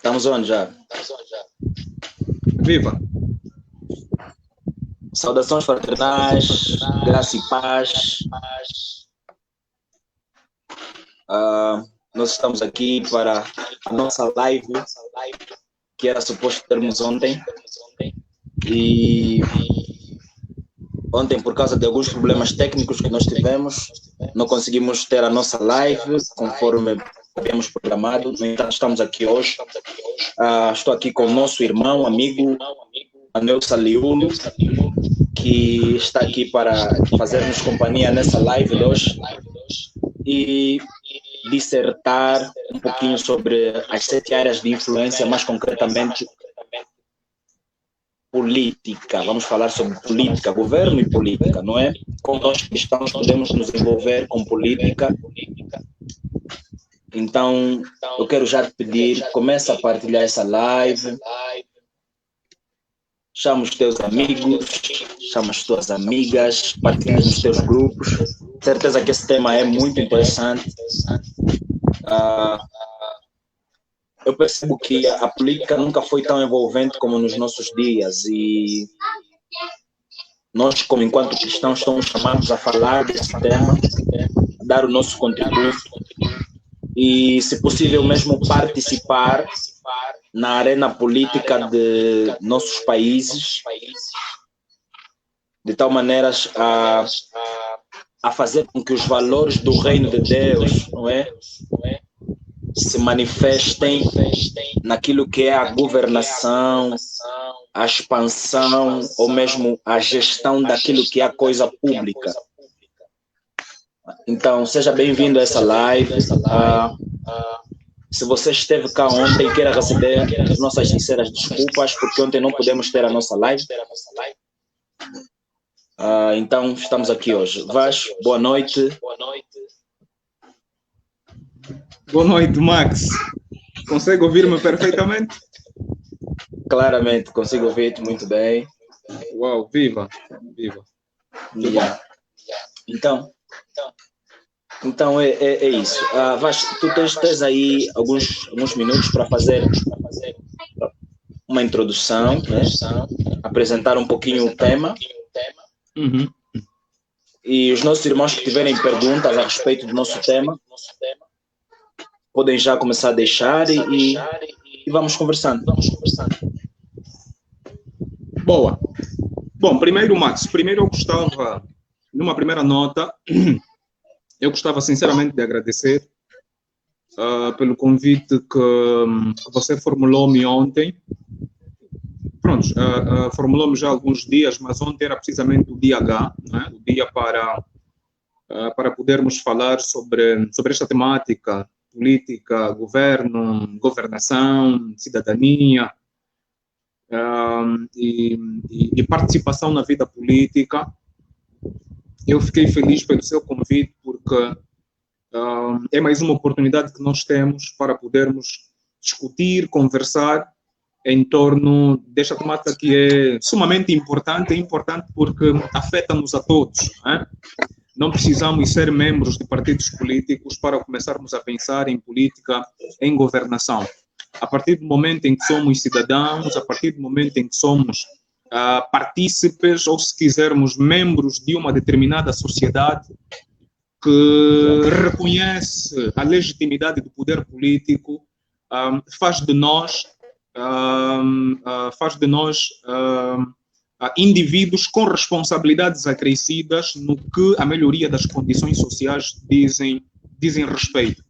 Estamos onde já? Viva! Saudações fraternais, graça e paz. Nós estamos aqui para a nossa live, que era suposto termos ontem. E ontem, por causa de alguns problemas técnicos que nós tivemos, não conseguimos ter a nossa live conforme havíamos programado. No entanto, estamos aqui hoje. Estou aqui com o nosso irmão, amigo, Manuel Saliulo, que está aqui para fazer-nos companhia nessa live de hoje e dissertar um pouquinho sobre as 7 áreas de influência, mais concretamente política. Vamos falar sobre política, governo e política, não é? Como nós cristãos podemos nos envolver com política. Então, eu quero já te pedir, começa a partilhar essa live, chama os teus amigos, chama as tuas amigas, partilha nos teus grupos. Certeza que esse tema é muito interessante. Eu percebo que a política nunca foi tão envolvente como nos nossos dias e nós, como enquanto cristãos, estamos chamados a falar desse tema, a dar o nosso contributo e, se possível, mesmo participar na arena política de nossos países, de tal maneira a fazer com que os valores do reino de Deus, não é, se manifestem naquilo que é a governação, a expansão ou mesmo a gestão daquilo que é a coisa pública. Então, seja bem-vindo a essa live. Se você esteve cá ontem e queira receber as nossas sinceras desculpas, porque ontem não pudemos ter a nossa live. Então, estamos aqui hoje. Vaz, boa noite. Boa noite, Max. Consegue ouvir-me perfeitamente? Claramente, consigo ouvir-te muito bem. Uau, viva, viva. Yeah. Então é isso. Vaz, tu tens aí alguns minutos para fazer uma introdução, né? Apresentar um pouquinho o tema. Uhum. E os nossos irmãos que tiverem perguntas a respeito do nosso tema, podem já começar a deixar e vamos conversando. Boa. Bom, primeiro, Max, eu gostava, numa primeira nota, eu gostava sinceramente de agradecer pelo convite que você formulou-me ontem. Pronto, formulou-me já há alguns dias, mas ontem era precisamente o dia H, né? O dia para podermos falar sobre esta temática, política, governo, governação, cidadania e participação na vida política. Eu fiquei feliz pelo seu convite, porque é mais uma oportunidade que nós temos para podermos discutir, conversar em torno desta temática que é sumamente importante. É importante porque afeta-nos a todos, né? Não precisamos ser membros de partidos políticos para começarmos a pensar em política, em governação. A partir do momento em que somos cidadãos, a partir do momento em que somos partícipes, ou se quisermos, membros de uma determinada sociedade que reconhece a legitimidade do poder político, faz de nós indivíduos com responsabilidades acrescidas no que a melhoria das condições sociais dizem respeito.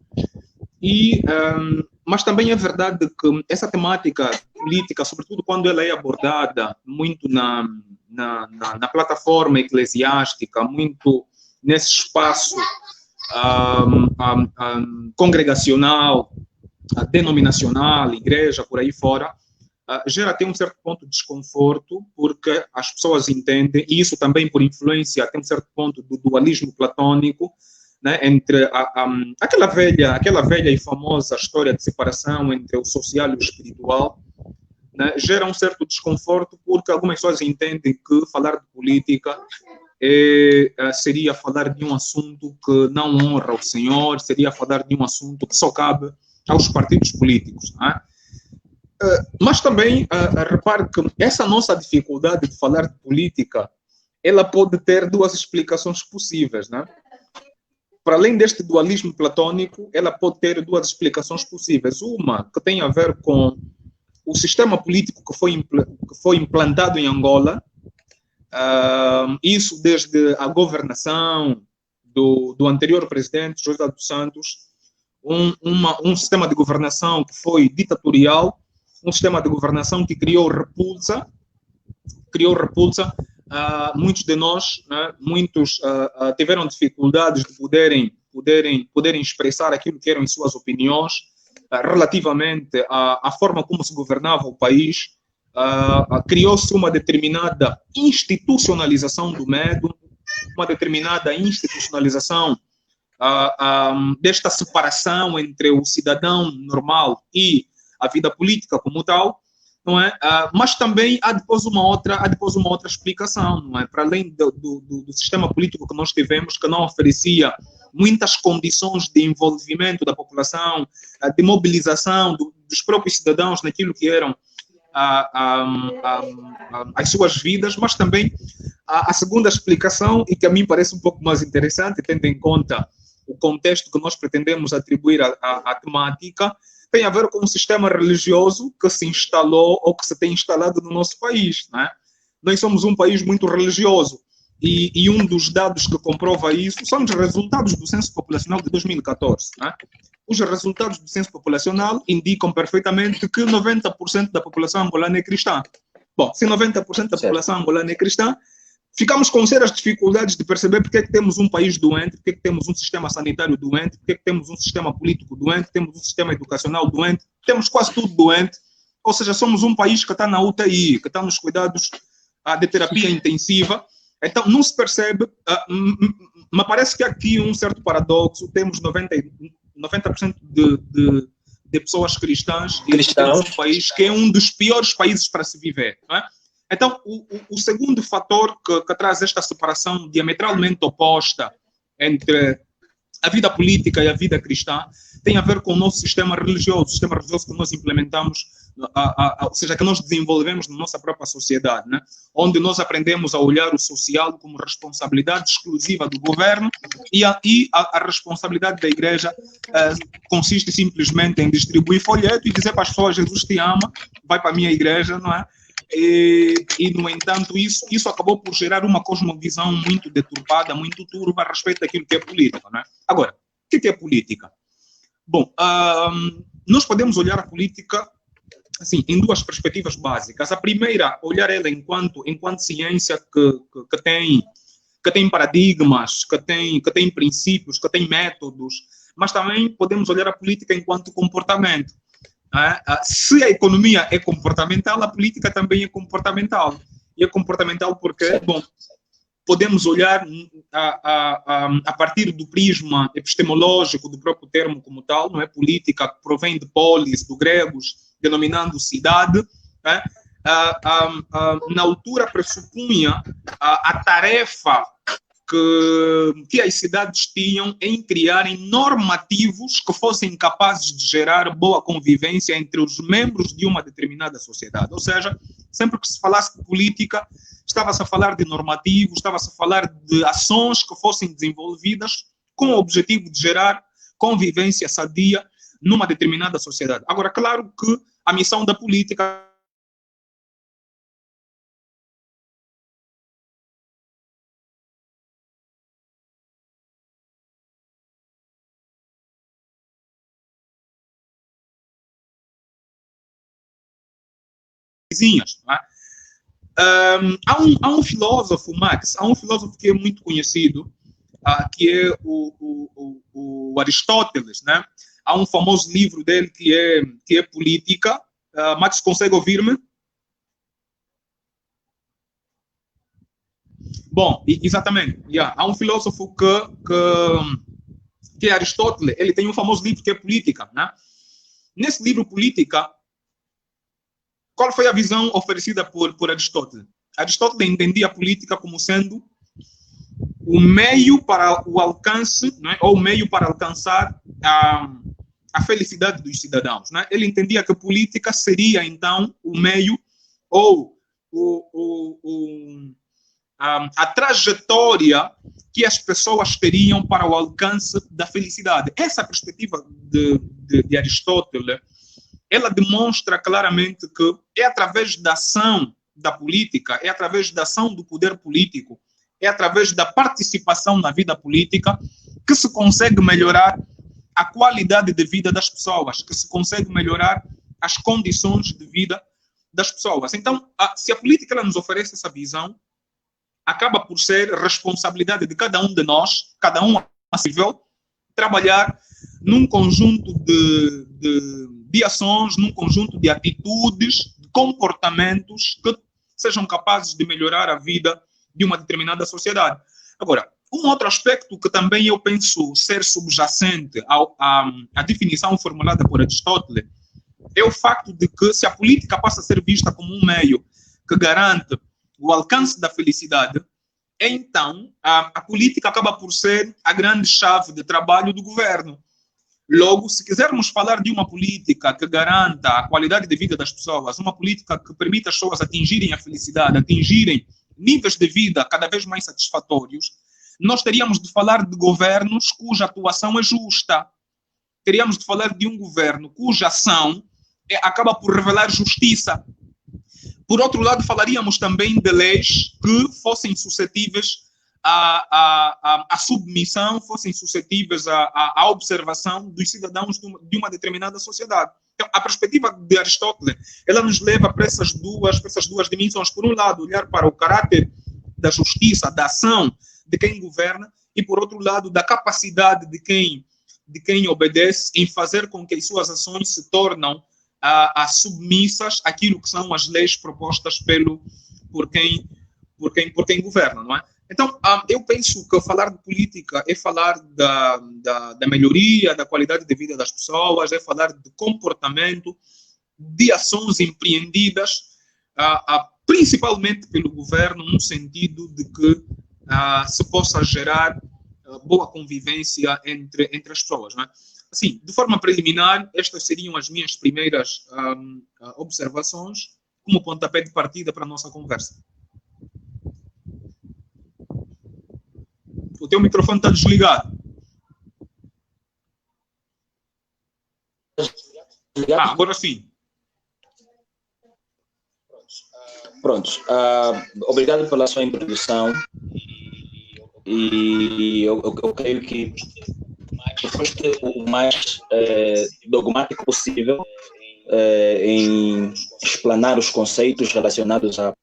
Mas também é verdade que essa temática política, sobretudo quando ela é abordada muito na plataforma eclesiástica, muito nesse espaço congregacional, denominacional, igreja, por aí fora, gera até um certo ponto de desconforto, porque as pessoas entendem, e isso também por influência, até um certo ponto do dualismo platônico, né, entre aquela velha e famosa história de separação entre o social e o espiritual, né, gera um certo desconforto, porque algumas pessoas entendem que falar de política seria falar de um assunto que não honra o Senhor, seria falar de um assunto que só cabe aos partidos políticos, né? Mas também, repare que essa nossa dificuldade de falar de política, ela pode ter duas explicações possíveis, né? Para além deste dualismo platônico, ela pode ter duas explicações possíveis. Uma que tem a ver com o sistema político que foi implantado em Angola, isso desde a governação do anterior presidente, José dos Santos, um sistema de governação que foi ditatorial, um sistema de governação que criou repulsa. Muitos de nós, né, tiveram dificuldades de poderem expressar aquilo que eram as suas opiniões relativamente à forma como se governava o país. Criou-se uma determinada institucionalização do medo, uma determinada institucionalização desta separação entre o cidadão normal e a vida política como tal, não é? Mas também há depois uma outra explicação, não é? Para além do sistema político que nós tivemos, que não oferecia muitas condições de envolvimento da população, de mobilização dos próprios cidadãos naquilo que eram as suas vidas, mas também a segunda explicação, e que a mim parece um pouco mais interessante, tendo em conta o contexto que nós pretendemos atribuir à temática, tem a ver com um sistema religioso que se instalou ou que se tem instalado no nosso país, né? Nós somos um país muito religioso e um dos dados que comprova isso são os resultados do Censo Populacional de 2014, né? Os resultados do Censo Populacional indicam perfeitamente que 90% da população angolana é cristã. Bom, se 90% da população angolana é cristã, ficamos com sérias dificuldades de perceber porque é que temos um país doente, porque é que temos um sistema sanitário doente, porque é que temos um sistema político doente, temos um sistema educacional doente, temos quase tudo doente. Ou seja, somos um país que está na UTI, que está nos cuidados de terapia intensiva. Então, não se percebe, mas parece que aqui um certo paradoxo, temos 90% de pessoas cristãs e temos um país que é um dos piores países para se viver, não é? Então, o segundo fator que traz esta separação diametralmente oposta entre a vida política e a vida cristã tem a ver com o nosso sistema religioso, o sistema religioso que nós implementamos, ou seja, que nós desenvolvemos na nossa própria sociedade, né? Onde nós aprendemos a olhar o social como responsabilidade exclusiva do governo e a responsabilidade da igreja consiste simplesmente em distribuir folheto e dizer para as pessoas: Jesus te ama, vai para a minha igreja, não é? E, no entanto, isso acabou por gerar uma cosmovisão muito deturpada, muito turva a respeito daquilo que é política, né? Agora, o que é política? Bom, nós podemos olhar a política assim, em duas perspectivas básicas. A primeira, olhar ela enquanto ciência que tem paradigmas, que tem princípios, que tem métodos, mas também podemos olhar a política enquanto comportamento. Se a economia é comportamental, a política também é comportamental. E é comportamental porque, bom, podemos olhar a partir do prisma epistemológico do próprio termo como tal, não é? Política, que provém de polis, do gregos, denominando cidade, né? Na altura pressupunha a tarefa que as cidades tinham em criarem normativos que fossem capazes de gerar boa convivência entre os membros de uma determinada sociedade. Ou seja, sempre que se falasse de política, estava-se a falar de normativos, estava-se a falar de ações que fossem desenvolvidas com o objetivo de gerar convivência sadia numa determinada sociedade. Agora, claro que a missão da política vizinhas, não é? Há um filósofo, Max, há um filósofo que é muito conhecido, que é o Aristóteles, né? Há um famoso livro dele que é Política. Max, consegue ouvir-me? Bom, exatamente. Há um filósofo que é Aristóteles. Ele tem um famoso livro que é Política, né? Nesse livro Política, qual foi a visão oferecida por Aristóteles? Aristóteles entendia a política como sendo o meio para o alcance, né, ou o meio para alcançar a felicidade dos cidadãos. Né? Ele entendia que a política seria, então, o meio ou a trajetória que as pessoas teriam para o alcance da felicidade. Essa perspectiva de Aristóteles, ela demonstra claramente que é através da ação da política, é através da ação do poder político, é através da participação na vida política que se consegue melhorar a qualidade de vida das pessoas, que se consegue melhorar as condições de vida das pessoas. Então, se a política ela nos oferece essa visão, acaba por ser responsabilidade de cada um de nós, cada um possível, trabalhar num conjunto de ações, num conjunto de atitudes, de comportamentos que sejam capazes de melhorar a vida de uma determinada sociedade. Agora, um outro aspecto que também eu penso ser subjacente à definição formulada por Aristóteles é o facto de que se a política passa a ser vista como um meio que garante o alcance da felicidade, então a política acaba por ser a grande chave de trabalho do governo. Logo, se quisermos falar de uma política que garanta a qualidade de vida das pessoas, uma política que permita as pessoas atingirem a felicidade, atingirem níveis de vida cada vez mais satisfatórios, nós teríamos de falar de governos cuja atuação é justa. Teríamos de falar de um governo cuja ação acaba por revelar justiça. Por outro lado, falaríamos também de leis que fossem suscetíveis à submissão, fossem suscetíveis à observação dos cidadãos de uma determinada sociedade. Então, a perspectiva de Aristóteles, ela nos leva para essas duas dimensões. Por um lado, olhar para o caráter da justiça, da ação de quem governa, e por outro lado, da capacidade de quem obedece em fazer com que as suas ações se tornem submissas àquilo que são as leis propostas por quem governa, não é? Então, eu penso que falar de política é falar da melhoria, da qualidade de vida das pessoas, é falar de comportamento, de ações empreendidas, principalmente pelo governo, no sentido de que se possa gerar boa convivência entre as pessoas, não é? Assim, de forma preliminar, estas seriam as minhas primeiras observações como pontapé de partida para a nossa conversa. O teu microfone está desligado. Agora sim. Prontos. Obrigado pela sua introdução. E eu creio que foste o mais dogmático possível em explanar os conceitos relacionados à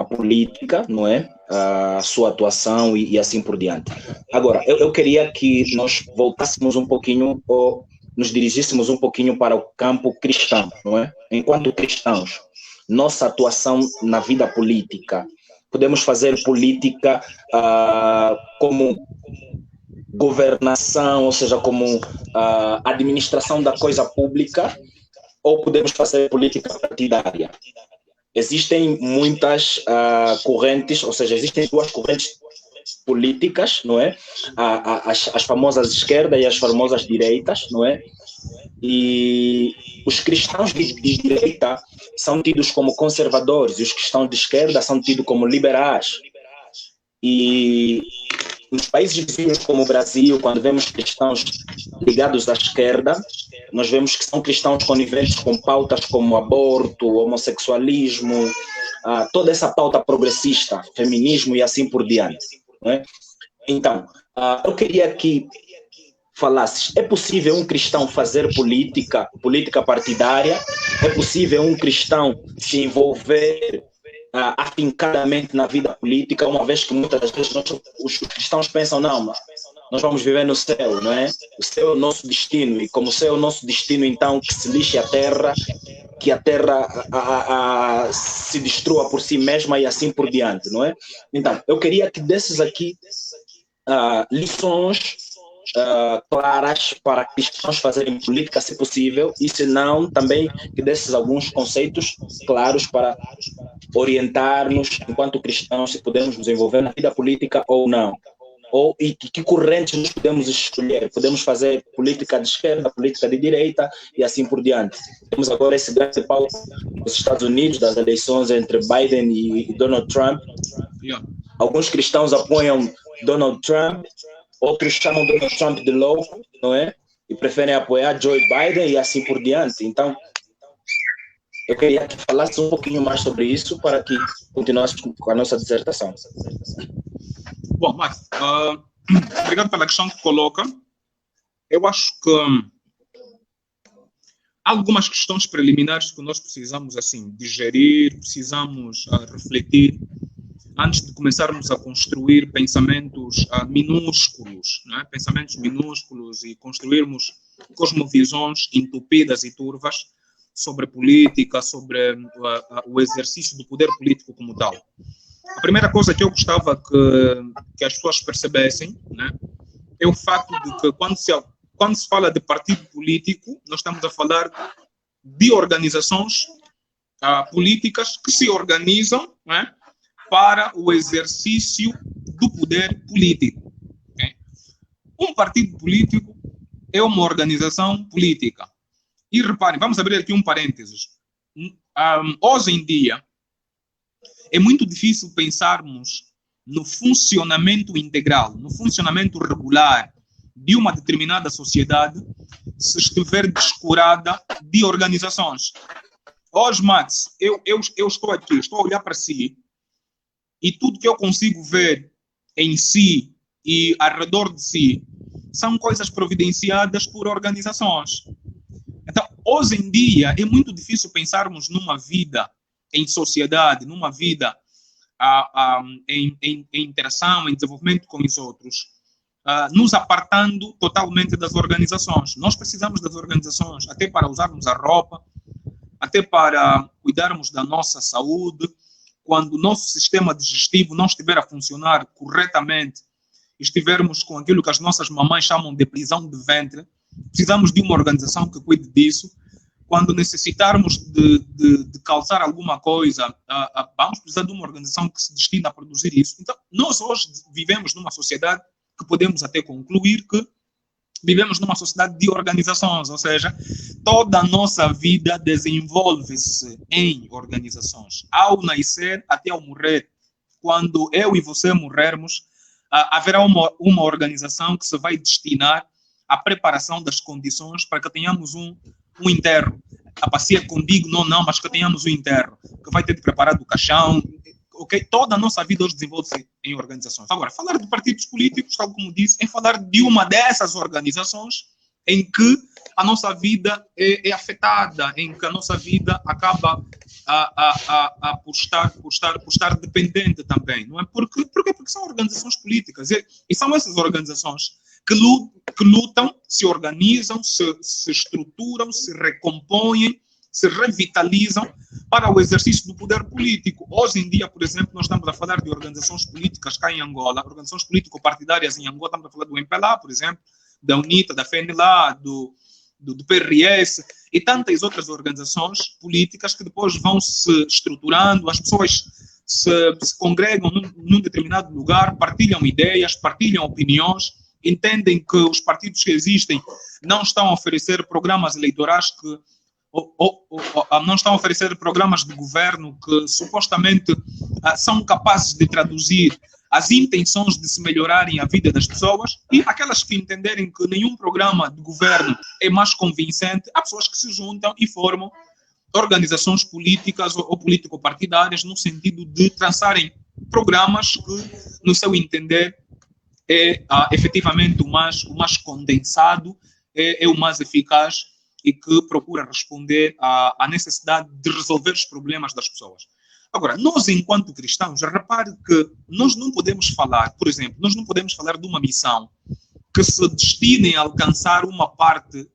política, não é? A sua atuação e assim por diante. Agora, eu queria que nós voltássemos um pouquinho, ou nos dirigíssemos um pouquinho para o campo cristão, não é? Enquanto cristãos, nossa atuação na vida política, podemos fazer política como governação, ou seja, como administração da coisa pública, ou podemos fazer política partidária. Existem muitas correntes, ou seja, existem duas correntes políticas, não é? As famosas esquerda e as famosas direitas, não é? E os cristãos de direita são tidos como conservadores e os cristãos de esquerda são tidos como liberais. E nos países vizinhos como o Brasil, quando vemos cristãos ligados à esquerda, nós vemos que são cristãos coniventes com pautas como aborto, homossexualismo, toda essa pauta progressista, feminismo e assim por diante, não é? Então, eu queria que falasses, é possível um cristão fazer política partidária? É possível um cristão se envolver afincadamente na vida política, uma vez que muitas das vezes os cristãos pensam, não, nós vamos viver no céu, não é? O céu é o nosso destino, e como o céu é o nosso destino, então que se lixe a terra, que a terra se destrua por si mesma e assim por diante, não é? Então, eu queria que desses aqui lições claras para cristãos fazerem política, se possível, e se não, também que desses alguns conceitos claros para orientar-nos, enquanto cristãos, se podemos nos envolver na vida política ou não. e que correntes nós podemos escolher. Podemos fazer política de esquerda, política de direita e assim por diante. Temos agora esse grande palco nos Estados Unidos, das eleições entre Biden e Donald Trump. Alguns cristãos apoiam Donald Trump, outros chamam Donald Trump de louco, não é? E preferem apoiar Joe Biden e assim por diante. Então, eu queria que falasse um pouquinho mais sobre isso para que continuássemos com a nossa dissertação. Bom, Max, obrigado pela questão que coloca. Eu acho que há algumas questões preliminares que nós precisamos assim digerir, precisamos refletir antes de começarmos a construir pensamentos minúsculos, né? Pensamentos minúsculos e construirmos cosmovisões entupidas e turvas sobre política, sobre o exercício do poder político como tal. A primeira coisa que eu gostava que as pessoas percebessem, né, é o facto de que quando se fala de partido político, nós estamos a falar de organizações políticas que se organizam, né, para o exercício do poder político. Okay? Um partido político é uma organização política. E reparem, vamos abrir aqui um parênteses. Hoje em dia, é muito difícil pensarmos no funcionamento integral, no funcionamento regular de uma determinada sociedade se estiver descurada de organizações. Hoje, Max, eu estou aqui, estou a olhar para si e tudo que eu consigo ver em si e ao redor de si são coisas providenciadas por organizações. Então, hoje em dia, é muito difícil pensarmos numa vida em sociedade, numa vida em interação, em desenvolvimento com os outros, nos apartando totalmente das organizações. Nós precisamos das organizações até para usarmos a roupa, até para cuidarmos da nossa saúde. Quando o nosso sistema digestivo não estiver a funcionar corretamente, estivermos com aquilo que as nossas mamães chamam de prisão de ventre, precisamos de uma organização que cuide disso. Quando necessitarmos de calçar alguma coisa, vamos precisar de uma organização que se destina a produzir isso. Então, nós hoje vivemos numa sociedade que podemos até concluir que vivemos numa sociedade de organizações, ou seja, toda a nossa vida desenvolve-se em organizações. Ao nascer até ao morrer, quando eu e você morrermos, haverá uma organização que se vai destinar à preparação das condições para que tenhamos um enterro. A bacia condigno não, mas que tenhamos um enterro, que vai ter de preparar o caixão. Okay? Toda a nossa vida hoje desenvolve-se em organizações. Agora, falar de partidos políticos, tal como disse, é falar de uma dessas organizações em que a nossa vida é afetada, em que a nossa vida acaba por estar dependente também. Não é? Porque são organizações políticas. E são essas organizações que lutam, se organizam, se estruturam, se recompõem, se revitalizam para o exercício do poder político. Hoje em dia, por exemplo, nós estamos a falar de organizações políticas cá em Angola, organizações político-partidárias em Angola, estamos a falar do MPLA, por exemplo, da UNITA, da FNLA, do PRS e tantas outras organizações políticas que depois vão se estruturando, as pessoas se congregam num determinado lugar, partilham ideias, partilham opiniões, entendem que os partidos que existem não estão a oferecer programas eleitorais não estão a oferecer programas de governo que supostamente são capazes de traduzir as intenções de se melhorarem a vida das pessoas, e aquelas que entenderem que nenhum programa de governo é mais convincente, há pessoas que se juntam e formam organizações políticas ou político-partidárias no sentido de traçarem programas que, no seu entender, é efetivamente o mais condensado, é o mais eficaz e que procura responder à necessidade de resolver os problemas das pessoas. Agora, nós, enquanto cristãos, repare que nós não podemos falar, por exemplo, nós não podemos falar de uma missão que se destine a alcançar uma parte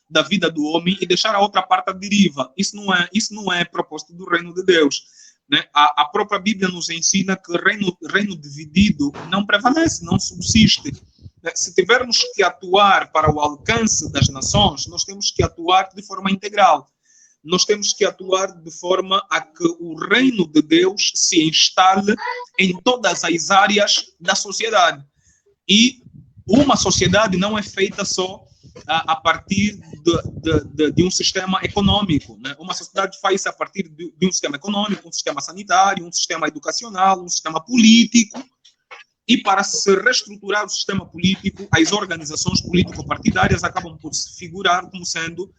da vida do homem e deixar a outra parte à deriva. Isso não é propósito do reino de Deus. Né? A própria Bíblia nos ensina que reino dividido não prevalece, não subsiste. Se tivermos que atuar para o alcance das nações, nós temos que atuar de forma integral. Nós temos que atuar de forma a que o reino de Deus se instale em todas as áreas da sociedade. E uma sociedade não é feita só a partir de um sistema econômico, né? Uma sociedade faz-se a partir de um sistema econômico, um sistema sanitário, um sistema educacional, um sistema político. E para se reestruturar o sistema político, as organizações político-partidárias acabam por se figurar como sendo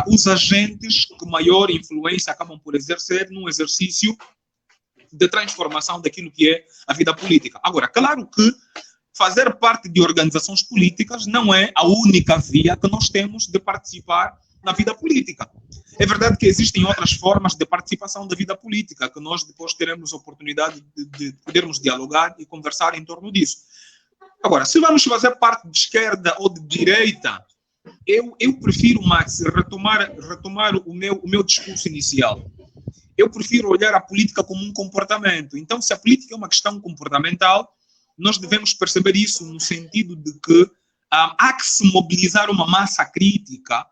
os agentes que maior influência acabam por exercer num exercício de transformação daquilo que é a vida política. Agora, claro que fazer parte de organizações políticas não é a única via que nós temos de participar na vida política. É verdade que existem outras formas de participação da vida política, que nós depois teremos oportunidade de podermos dialogar e conversar em torno disso. Agora, se vamos fazer parte de esquerda ou de direita, eu prefiro, Max, retomar o meu discurso inicial. Eu prefiro olhar a política como um comportamento. Então, se a política é uma questão comportamental, nós devemos perceber isso no sentido de que há que se mobilizar uma massa crítica,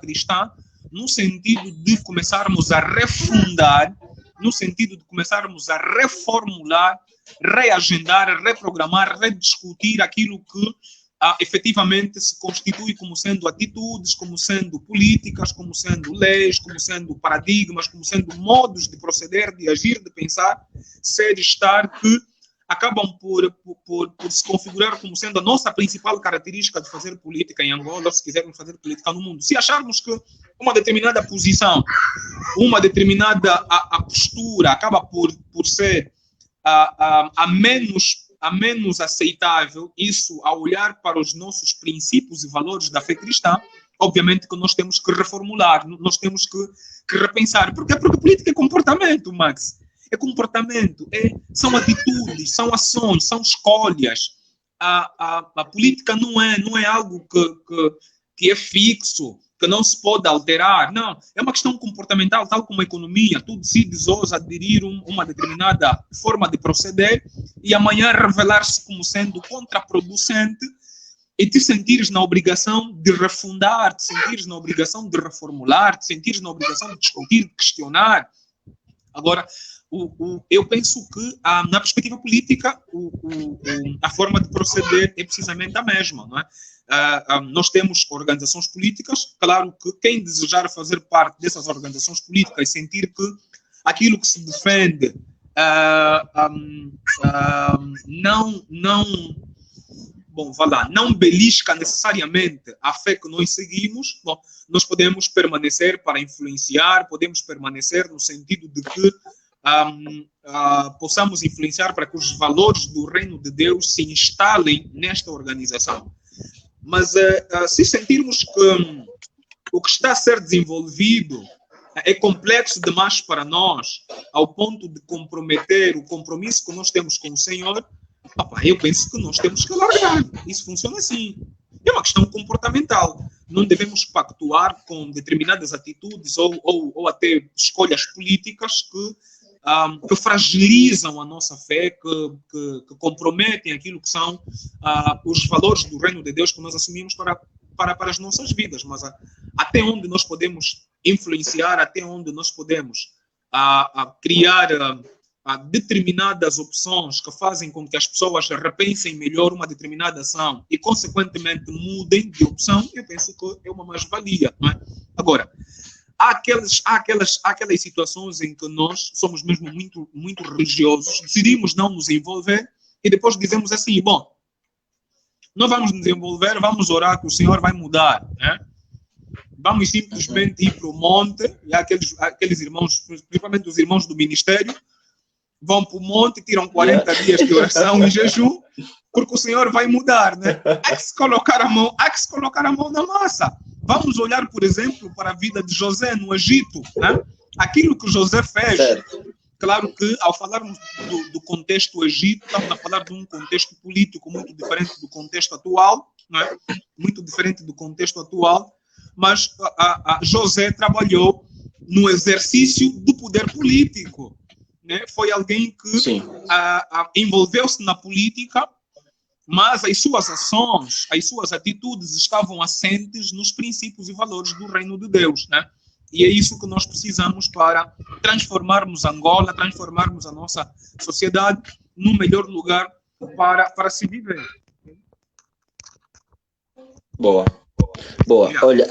cristã, no sentido de começarmos a refundar, no sentido de começarmos a reformular, reagendar, reprogramar, rediscutir aquilo que efetivamente se constitui como sendo atitudes, como sendo políticas, como sendo leis, como sendo paradigmas, como sendo modos de proceder, de agir, de pensar, ser, estar, que acabam por se configurar como sendo a nossa principal característica de fazer política em Angola, ou se quisermos fazer política no mundo. Se acharmos que uma determinada posição, uma determinada a postura acaba por ser a menos aceitável, isso ao olhar para os nossos princípios e valores da fé cristã, obviamente que nós temos que reformular, nós temos que repensar. Por quê? Porque política é comportamento, Max. É comportamento, são atitudes, são ações, são escolhas. A política não é algo que é fixo, que não se pode alterar. Não, é uma questão comportamental, tal como a economia. Tu decides hoje aderir uma determinada forma de proceder e amanhã revelar-se como sendo contraproducente e te sentires na obrigação de refundar, te sentires na obrigação de reformular, te sentires na obrigação de discutir, de questionar. Agora, eu penso que, na perspectiva política, a forma de proceder é precisamente a mesma, não é? Nós temos organizações políticas, claro que quem desejar fazer parte dessas organizações políticas e sentir que aquilo que se defende não belisca necessariamente a fé que nós seguimos, bom, nós podemos permanecer para influenciar, podemos permanecer no sentido de que possamos influenciar para que os valores do reino de Deus se instalem nesta organização. Mas se sentirmos que o que está a ser desenvolvido é complexo demais para nós, ao ponto de comprometer o compromisso que nós temos com o Senhor, eu penso que nós temos que largar. Isso funciona assim. É uma questão comportamental. Não devemos pactuar com determinadas atitudes ou até escolhas políticas que fragilizam a nossa fé, que comprometem aquilo que são os valores do reino de Deus que nós assumimos para as nossas vidas. Mas até onde nós podemos influenciar, até onde nós podemos criar determinadas opções que fazem com que as pessoas repensem melhor uma determinada ação e, consequentemente, mudem de opção, eu penso que é uma mais-valia, não é? Agora, há aquelas situações em que nós somos mesmo muito, muito religiosos, decidimos não nos envolver e depois dizemos assim, bom, não vamos nos envolver, vamos orar que o Senhor vai mudar, né? Vamos simplesmente ir para o monte, e aqueles irmãos, principalmente os irmãos do ministério, vão para o monte, tiram 40 dias de oração e jejum, porque o Senhor vai mudar, né? Há que se colocar a mão na massa. Vamos olhar, por exemplo, para a vida de José no Egito, né? Aquilo que José fez. Certo. Claro que, ao falarmos do contexto do Egito, estamos a falar de um contexto político muito diferente do contexto atual, né? Muito diferente do contexto atual, mas José trabalhou no exercício do poder político. Né? Foi alguém que envolveu-se na política, mas as suas ações, as suas atitudes estavam assentes nos princípios e valores do reino de Deus, né? E é isso que nós precisamos para transformarmos Angola, transformarmos a nossa sociedade no melhor lugar para se viver. Boa. Boa. Olha,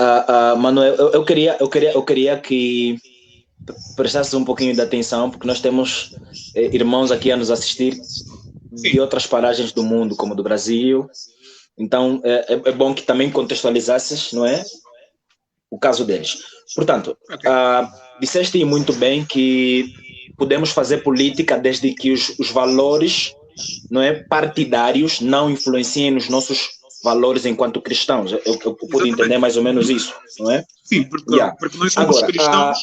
Manuel, eu queria que prestasse um pouquinho de atenção, porque nós temos irmãos aqui a nos assistir de outras paragens do mundo, como do Brasil. Então, é bom que também contextualizasses, não é? O caso deles. Portanto, disseste muito bem que podemos fazer política desde que os valores, não é, partidários não influenciem nos nossos valores enquanto cristãos. Eu pude entender mais ou menos isso, não é? Sim, porque nós somos cristãos,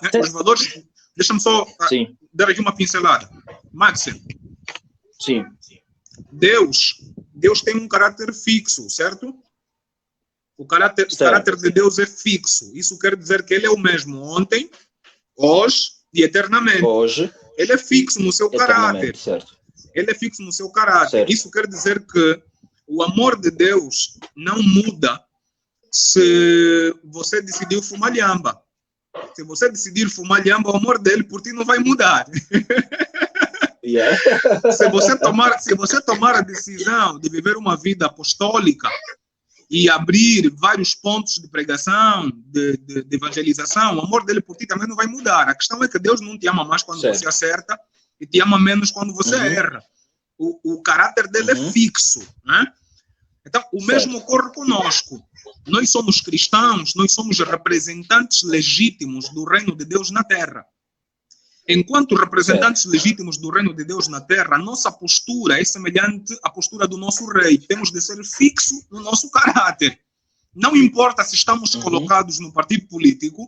né? Os valores... Deixa-me só dar aqui uma pincelada. Max, sim. Deus tem um caráter fixo, certo? O caráter de Deus é fixo. Isso quer dizer que ele é o mesmo ontem, hoje e eternamente. Hoje. Ele é fixo no seu caráter. Certo. Ele é fixo no seu caráter. Certo. Isso quer dizer que o amor de Deus não muda se você decidiu fumar lhamba. Se você decidir fumar lhamba, o amor dele por ti não vai mudar. Yeah. Se você tomar a decisão de viver uma vida apostólica e abrir vários pontos de pregação, de evangelização, o amor dele por ti também não vai mudar. A questão é que Deus não te ama mais quando você acerta e te ama menos quando você erra. O caráter dele é fixo, né? Então, o mesmo ocorre conosco. Nós somos cristãos, nós somos representantes legítimos do reino de Deus na Terra. Enquanto representantes legítimos do reino de Deus na Terra, a nossa postura é semelhante à postura do nosso rei. Temos de ser fixo no nosso caráter. Não importa se estamos colocados no partido político,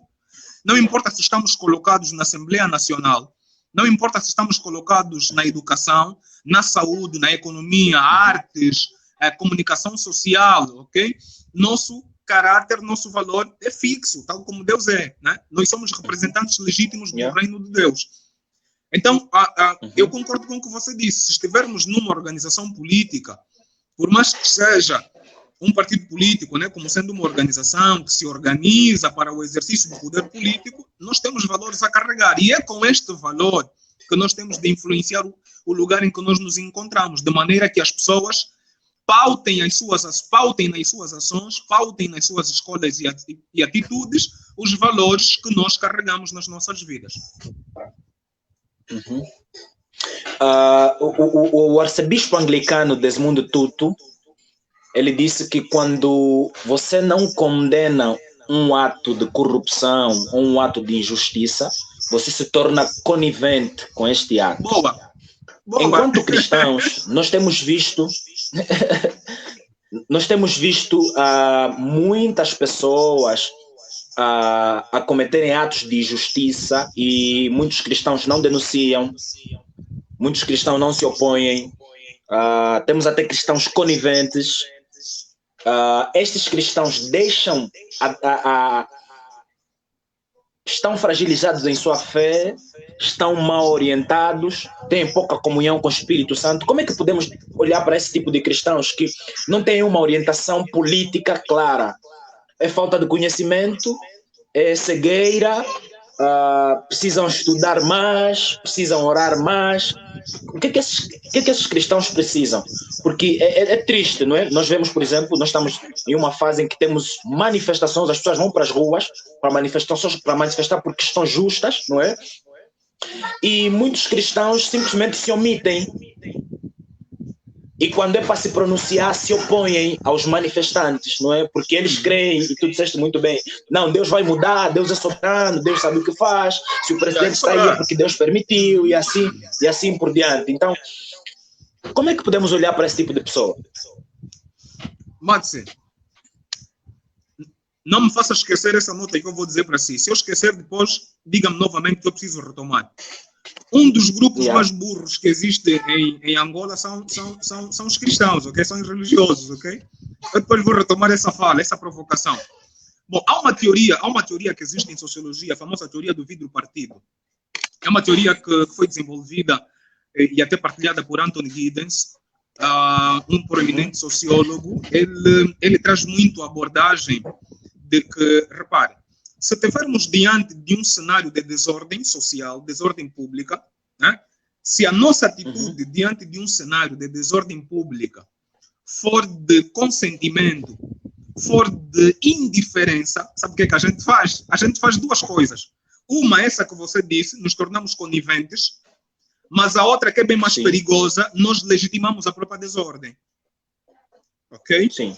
não importa se estamos colocados na Assembleia Nacional, não importa se estamos colocados na educação, na saúde, na economia, artes, comunicação social, ok? Nosso caráter, nosso valor é fixo, tal como Deus é, né? Nós somos representantes legítimos do reino de Deus. Então, eu concordo com o que você disse. Se estivermos numa organização política, por mais que seja um partido político, né, como sendo uma organização que se organiza para o exercício do poder político, nós temos valores a carregar. E é com este valor que nós temos de influenciar o lugar em que nós nos encontramos, de maneira que as pessoas pautem nas suas ações, pautem nas suas escolhas e atitudes os valores que nós carregamos nas nossas vidas. O arcebispo anglicano Desmond Tutu, ele disse que quando você não condena um ato de corrupção ou um ato de injustiça, você se torna conivente com este ato. Boa. Enquanto cristãos, nós temos visto muitas pessoas a cometerem atos de injustiça e muitos cristãos não denunciam, muitos cristãos não se opõem, temos até cristãos coniventes. Estes cristãos estão fragilizados em sua fé, estão mal orientados, têm pouca comunhão com o Espírito Santo. Como é que podemos olhar para esse tipo de cristãos que não têm uma orientação política clara? É falta de conhecimento, é cegueira, precisam estudar mais, precisam orar mais. O que é que esses cristãos precisam? Porque é triste, não é? Nós vemos, por exemplo, nós estamos em uma fase em que temos manifestações, as pessoas vão para as ruas para manifestar por questões justas, não é? E muitos cristãos simplesmente se omitem. E quando é para se pronunciar, se opõem aos manifestantes, não é? Porque eles creem, e tu disseste muito bem, não, Deus vai mudar, Deus é soberano, Deus sabe o que faz, se o presidente está aí é porque Deus permitiu, e assim por diante. Então, como é que podemos olhar para esse tipo de pessoa? Matze, não me faça esquecer essa nota que eu vou dizer para si. Se eu esquecer depois, diga-me novamente que eu preciso retomar. Um dos grupos mais burros que existe em Angola são os cristãos, ok? São os religiosos, ok? Eu depois vou retomar essa fala, essa provocação. Bom, há uma teoria que existe em sociologia, a famosa teoria do vidro partido. É uma teoria que foi desenvolvida e até partilhada por Anthony Giddens, um proeminente sociólogo. Ele traz muito a abordagem de que, repare, se estivermos diante de um cenário de desordem social, desordem pública, né? Se a nossa atitude diante de um cenário de desordem pública for de consentimento, for de indiferença, sabe o que é que a gente faz? A gente faz duas coisas. Uma, essa que você disse, nos tornamos coniventes, mas a outra, que é bem mais perigosa, nós legitimamos a própria desordem. Ok? Sim.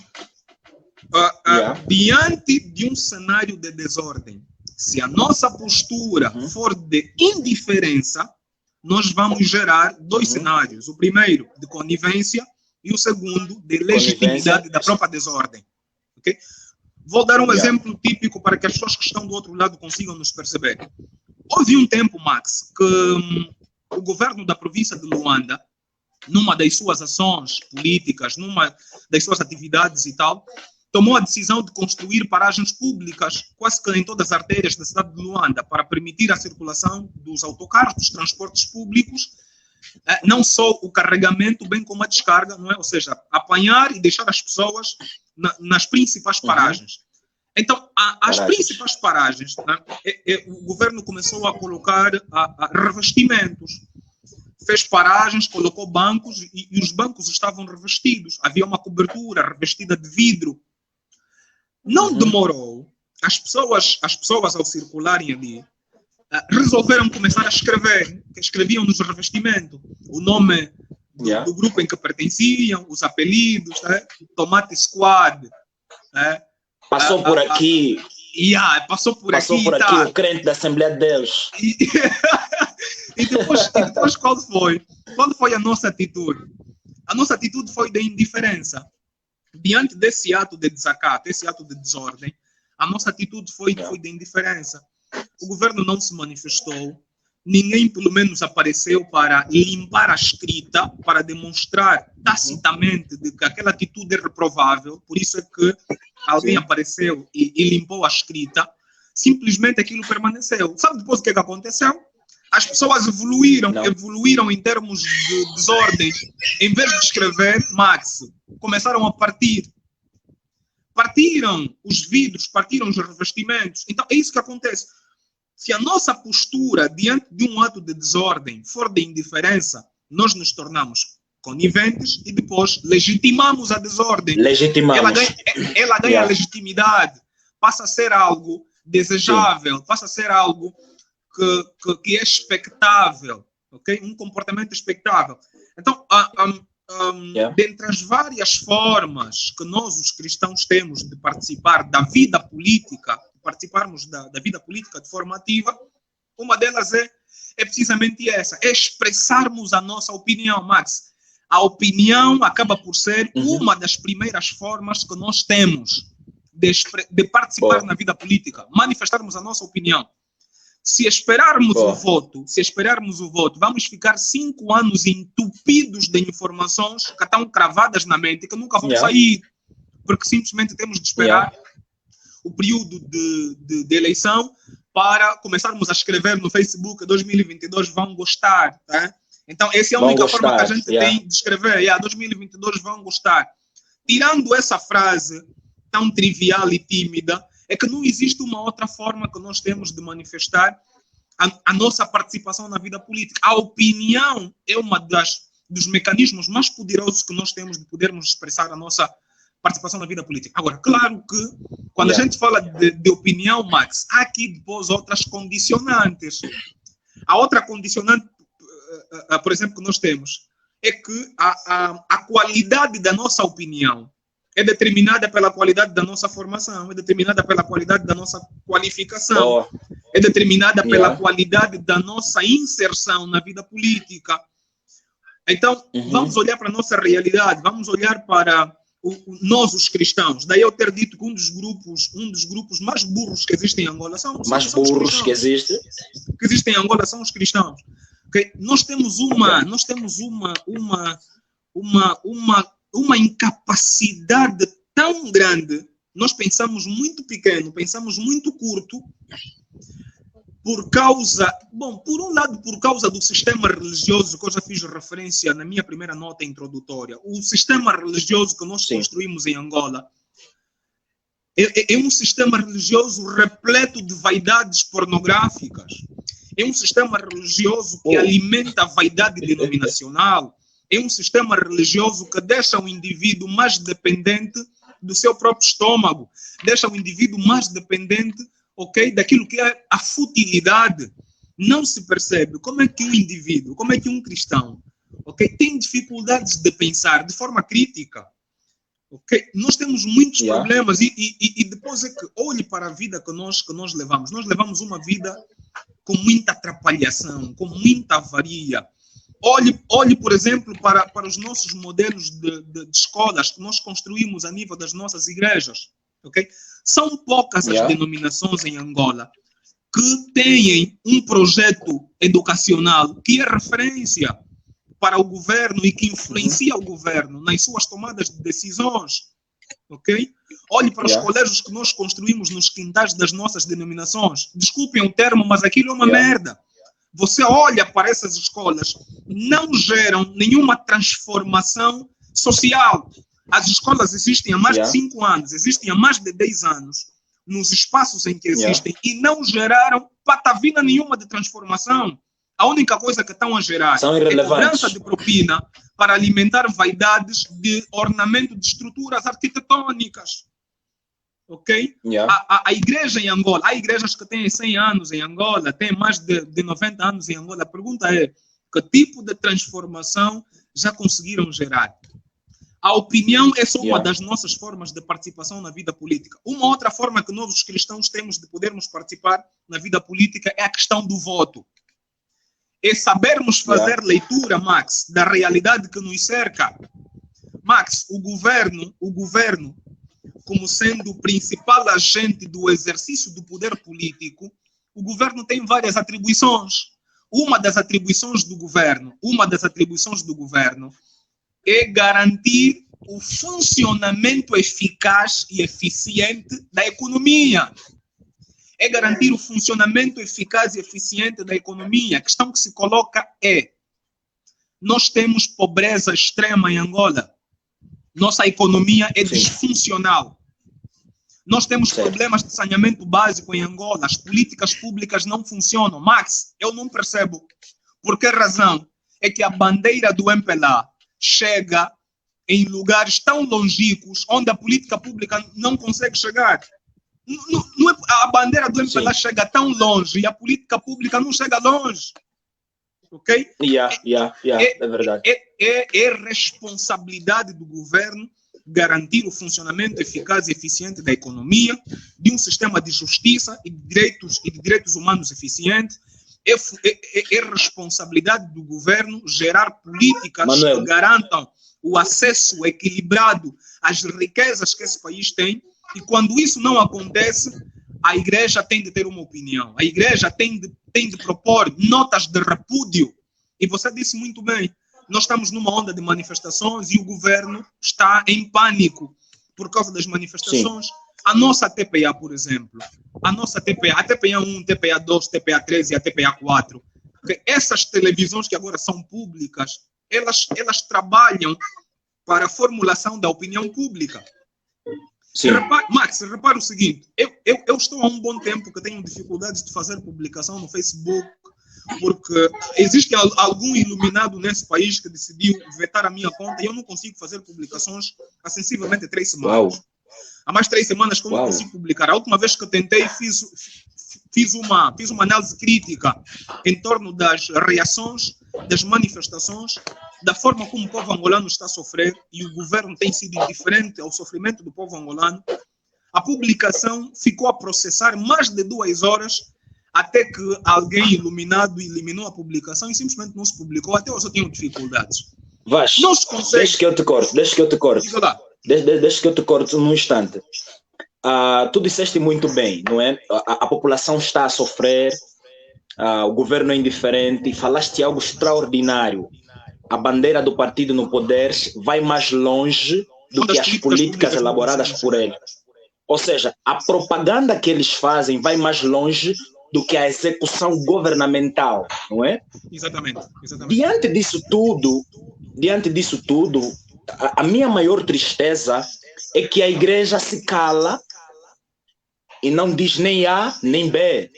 Diante de um cenário de desordem, se a nossa postura for de indiferença, nós vamos gerar dois cenários. O primeiro, de conivência, e o segundo, de legitimidade da própria desordem. Okay? Vou dar um exemplo típico para que as pessoas que estão do outro lado consigam nos perceber. Houve um tempo, Max, que o governo da província de Luanda, numa das suas ações políticas, numa das suas atividades e tal, tomou a decisão de construir paragens públicas quase que em todas as artérias da cidade de Luanda para permitir a circulação dos autocarros, dos transportes públicos, não só o carregamento, bem como a descarga, não é? Ou seja, apanhar e deixar as pessoas nas principais paragens. Então, as principais paragens, né, o governo começou a colocar revestimentos. Fez paragens, colocou bancos e os bancos estavam revestidos. Havia uma cobertura revestida de vidro. Não demorou. As pessoas ao circularem ali, resolveram começar a escrever. Escreviam nos revestimentos o nome do grupo em que pertenciam, os apelidos, Tomate Squad. Passou por aqui. Passou por aqui o crente da Assembleia de Deus. E depois qual foi? Qual foi a nossa atitude? A nossa atitude foi de indiferença. Diante desse ato de desacato, esse ato de desordem, a nossa atitude foi de indiferença. O governo não se manifestou, ninguém pelo menos apareceu para limpar a escrita, para demonstrar tacitamente de que aquela atitude é reprovável, por isso é que alguém apareceu e limpou a escrita, simplesmente aquilo permaneceu. Sabe depois o que aconteceu? As pessoas evoluíram em termos de desordem. Em vez de escrever, Max, começaram a partir. Partiram os vidros, partiram os revestimentos. Então, é isso que acontece. Se a nossa postura diante de um ato de desordem for de indiferença, nós nos tornamos coniventes e depois legitimamos a desordem. Ela ganha legitimidade, passa a ser algo desejável, passa a ser algo que é expectável, ok? Um comportamento expectável. Então, dentre as várias formas que nós, os cristãos, temos de participar da vida política, participarmos da vida política de forma ativa, uma delas é precisamente essa, é expressarmos a nossa opinião, Max. A opinião acaba por ser uma das primeiras formas que nós temos de participar na vida política, manifestarmos a nossa opinião. Se esperarmos o voto, vamos ficar 5 anos entupidos de informações que estão cravadas na mente e que nunca vão sair, porque simplesmente temos de esperar o período de eleição para começarmos a escrever no Facebook 2022 vão gostar, tá? Então, essa é a única forma que a gente tem de escrever. 2022 vão gostar. Tirando essa frase tão trivial e tímida, é que não existe uma outra forma que nós temos de manifestar a nossa participação na vida política. A opinião é uma dos mecanismos mais poderosos que nós temos de podermos expressar a nossa participação na vida política. Agora, claro que quando a gente fala de opinião, Max, há aqui depois outras condicionantes. A outra condicionante, por exemplo, que nós temos é que a qualidade da nossa opinião é determinada pela qualidade da nossa formação, é determinada pela qualidade da nossa qualificação, é determinada pela qualidade da nossa inserção na vida política. Então, vamos olhar para a nossa realidade, vamos olhar para nós, os cristãos. Daí eu ter dito que um dos grupos mais burros que existem em Angola são os cristãos. Que existem em Angola são os cristãos. Okay? Nós temos uma incapacidade tão grande, nós pensamos muito pequeno, pensamos muito curto, por um lado, por causa do sistema religioso que eu já fiz referência na minha primeira nota introdutória. O sistema religioso que nós construímos em Angola é um sistema religioso repleto de vaidades pornográficas. é um sistema religioso que alimenta a vaidade denominacional, é um sistema religioso que deixa o indivíduo mais dependente do seu próprio estômago, deixa o indivíduo mais dependente, ok, daquilo que é a futilidade. Não se percebe como é que um indivíduo, como é que um cristão, ok, tem dificuldades de pensar de forma crítica. Okay? Nós temos muitos problemas e depois é que olhe para a vida que nós levamos. Nós levamos uma vida com muita atrapalhação, com muita avaria. Olhe, por exemplo, para os nossos modelos de escolas que nós construímos a nível das nossas igrejas. Okay? São poucas as denominações em Angola que têm um projeto educacional que é referência para o governo e que influencia o governo nas suas tomadas de decisões. Ok? Olhe para os colégios que nós construímos nos quintais das nossas denominações. Desculpem o termo, mas aquilo é uma merda. Você olha para essas escolas, não geram nenhuma transformação social. As escolas existem há mais de 5 anos, existem há mais de 10 anos, nos espaços em que existem, e não geraram patavina nenhuma de transformação. A única coisa que estão a gerar é cobrança de propina para alimentar vaidades de ornamento de estruturas arquitetônicas. Ok? A igreja em Angola, há igrejas que têm 100 anos em Angola, têm mais de 90 anos em Angola. A pergunta é, que tipo de transformação já conseguiram gerar? A opinião é só uma das nossas formas de participação na vida política. Uma outra forma que nós, os cristãos, temos de podermos participar na vida política é a questão do voto. É sabermos fazer leitura, Max, da realidade que nos cerca. Max, o governo, como sendo o principal agente do exercício do poder político, o governo tem várias atribuições. Uma das atribuições do governo é garantir o funcionamento eficaz e eficiente da economia. É garantir o funcionamento eficaz e eficiente da economia. A questão que se coloca é: nós temos pobreza extrema em Angola. Nossa economia é disfuncional. Nós temos problemas de saneamento básico em Angola. As políticas públicas não funcionam. Max, eu não percebo por que razão é que a bandeira do MPLA chega em lugares tão longínquos onde a política pública não consegue chegar. Não é, a bandeira do MPLA chega tão longe e a política pública não chega longe. Ok? É verdade. É responsabilidade do governo garantir o funcionamento eficaz e eficiente da economia, de um sistema de justiça e de direitos humanos eficiente. É responsabilidade do governo gerar políticas que garantam o acesso equilibrado às riquezas que esse país tem. E quando isso não acontece, a igreja tem de ter uma opinião. A igreja tem de propor notas de repúdio. E você disse muito bem, nós estamos numa onda de manifestações e o governo está em pânico por causa das manifestações. A nossa TPA, por exemplo, a TPA 1, TPA 2, TPA 3 e a TPA 4, essas televisões que agora são públicas, elas trabalham para a formulação da opinião pública. Max, repara o seguinte, eu estou há um bom tempo que tenho dificuldades de fazer publicação no Facebook, porque existe algum iluminado nesse país que decidiu vetar a minha conta e eu não consigo fazer publicações há sensivelmente 3 semanas. Há mais 3 semanas que eu não consigo publicar. A última vez que eu tentei, fiz uma análise crítica em torno das reações, das manifestações, da forma como o povo angolano está a sofrer e o governo tem sido indiferente ao sofrimento do povo angolano. A publicação ficou a processar mais de 2 horas até que alguém iluminado eliminou a publicação e simplesmente não se publicou. Até hoje eu tenho dificuldades. Não se consegue. Deixa que eu te corto. Diga lá. Deixa que eu te corto num instante. Tu disseste muito bem, não é? A população está a sofrer, o governo é indiferente, e falaste algo extraordinário. A bandeira do partido no poder vai mais longe do que as políticas elaboradas por ele. Ou seja, a propaganda que eles fazem vai mais longe do que a execução governamental, não é? Exatamente. Diante disso tudo, a minha maior tristeza é que a igreja se cala e não diz nem A nem B.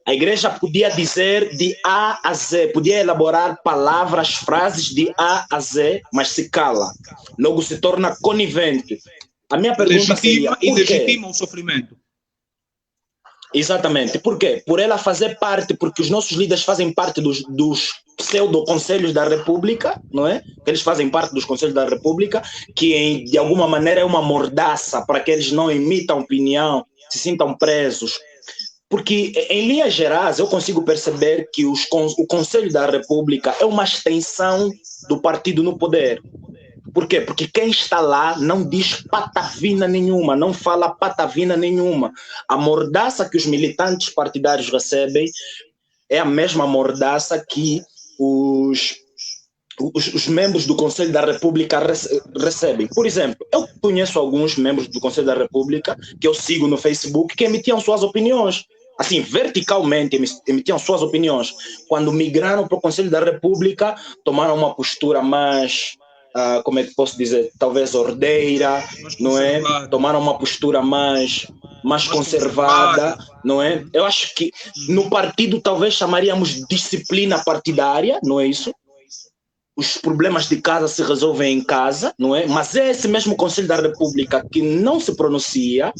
A igreja podia dizer de A a Z, podia elaborar palavras, frases de A a Z, mas se cala. Logo se torna conivente. A minha pergunta seria, por quê? Legitima o sofrimento. Exatamente. Por quê? Por ela fazer parte, porque os nossos líderes fazem parte dos pseudo-conselhos da República, não é? Eles fazem parte dos conselhos da República, que de alguma maneira é uma mordaça para que eles não emitam opinião, se sintam presos. Porque, em linhas gerais, eu consigo perceber que o Conselho da República é uma extensão do partido no poder. Por quê? Porque quem está lá não diz patavina nenhuma, não fala patavina nenhuma. A mordaça que os militantes partidários recebem é a mesma mordaça que os membros do Conselho da República recebem. Por exemplo, eu conheço alguns membros do Conselho da República que eu sigo no Facebook que emitiam suas opiniões. Assim, verticalmente emitiam suas opiniões. Quando migraram para o Conselho da República, tomaram uma postura mais, como é que posso dizer, talvez ordeira, não é? Tomaram uma postura mais conservada, não é? Eu acho que no partido talvez chamaríamos de disciplina partidária, não é isso? Os problemas de casa se resolvem em casa, não é? Mas é esse mesmo Conselho da República que não se pronuncia.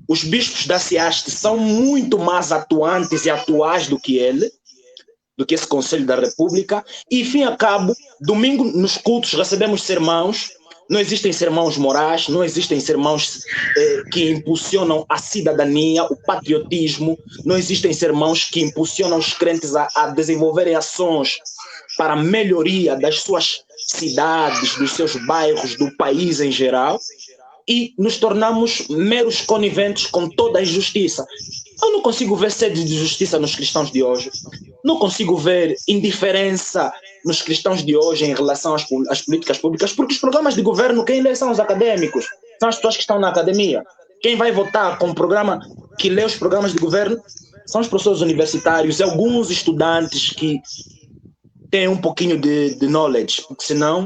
Os bispos da CIAST são muito mais atuantes e atuais do que ele, do que esse Conselho da República. E, fim a cabo, domingo nos cultos recebemos sermãos. Não existem sermãos morais, não existem sermãos que impulsionam a cidadania, o patriotismo, não existem sermãos que impulsionam os crentes a desenvolverem ações para a melhoria das suas cidades, dos seus bairros, do país em geral. E nos tornamos meros coniventes com toda a injustiça. Eu não consigo ver sede de justiça nos cristãos de hoje. Não consigo ver indiferença nos cristãos de hoje em relação às políticas públicas, porque os programas de governo, quem lê são os acadêmicos, são as pessoas que estão na academia. Quem vai votar com o programa, que lê os programas de governo, são os professores universitários e alguns estudantes que têm um pouquinho de knowledge, porque senão,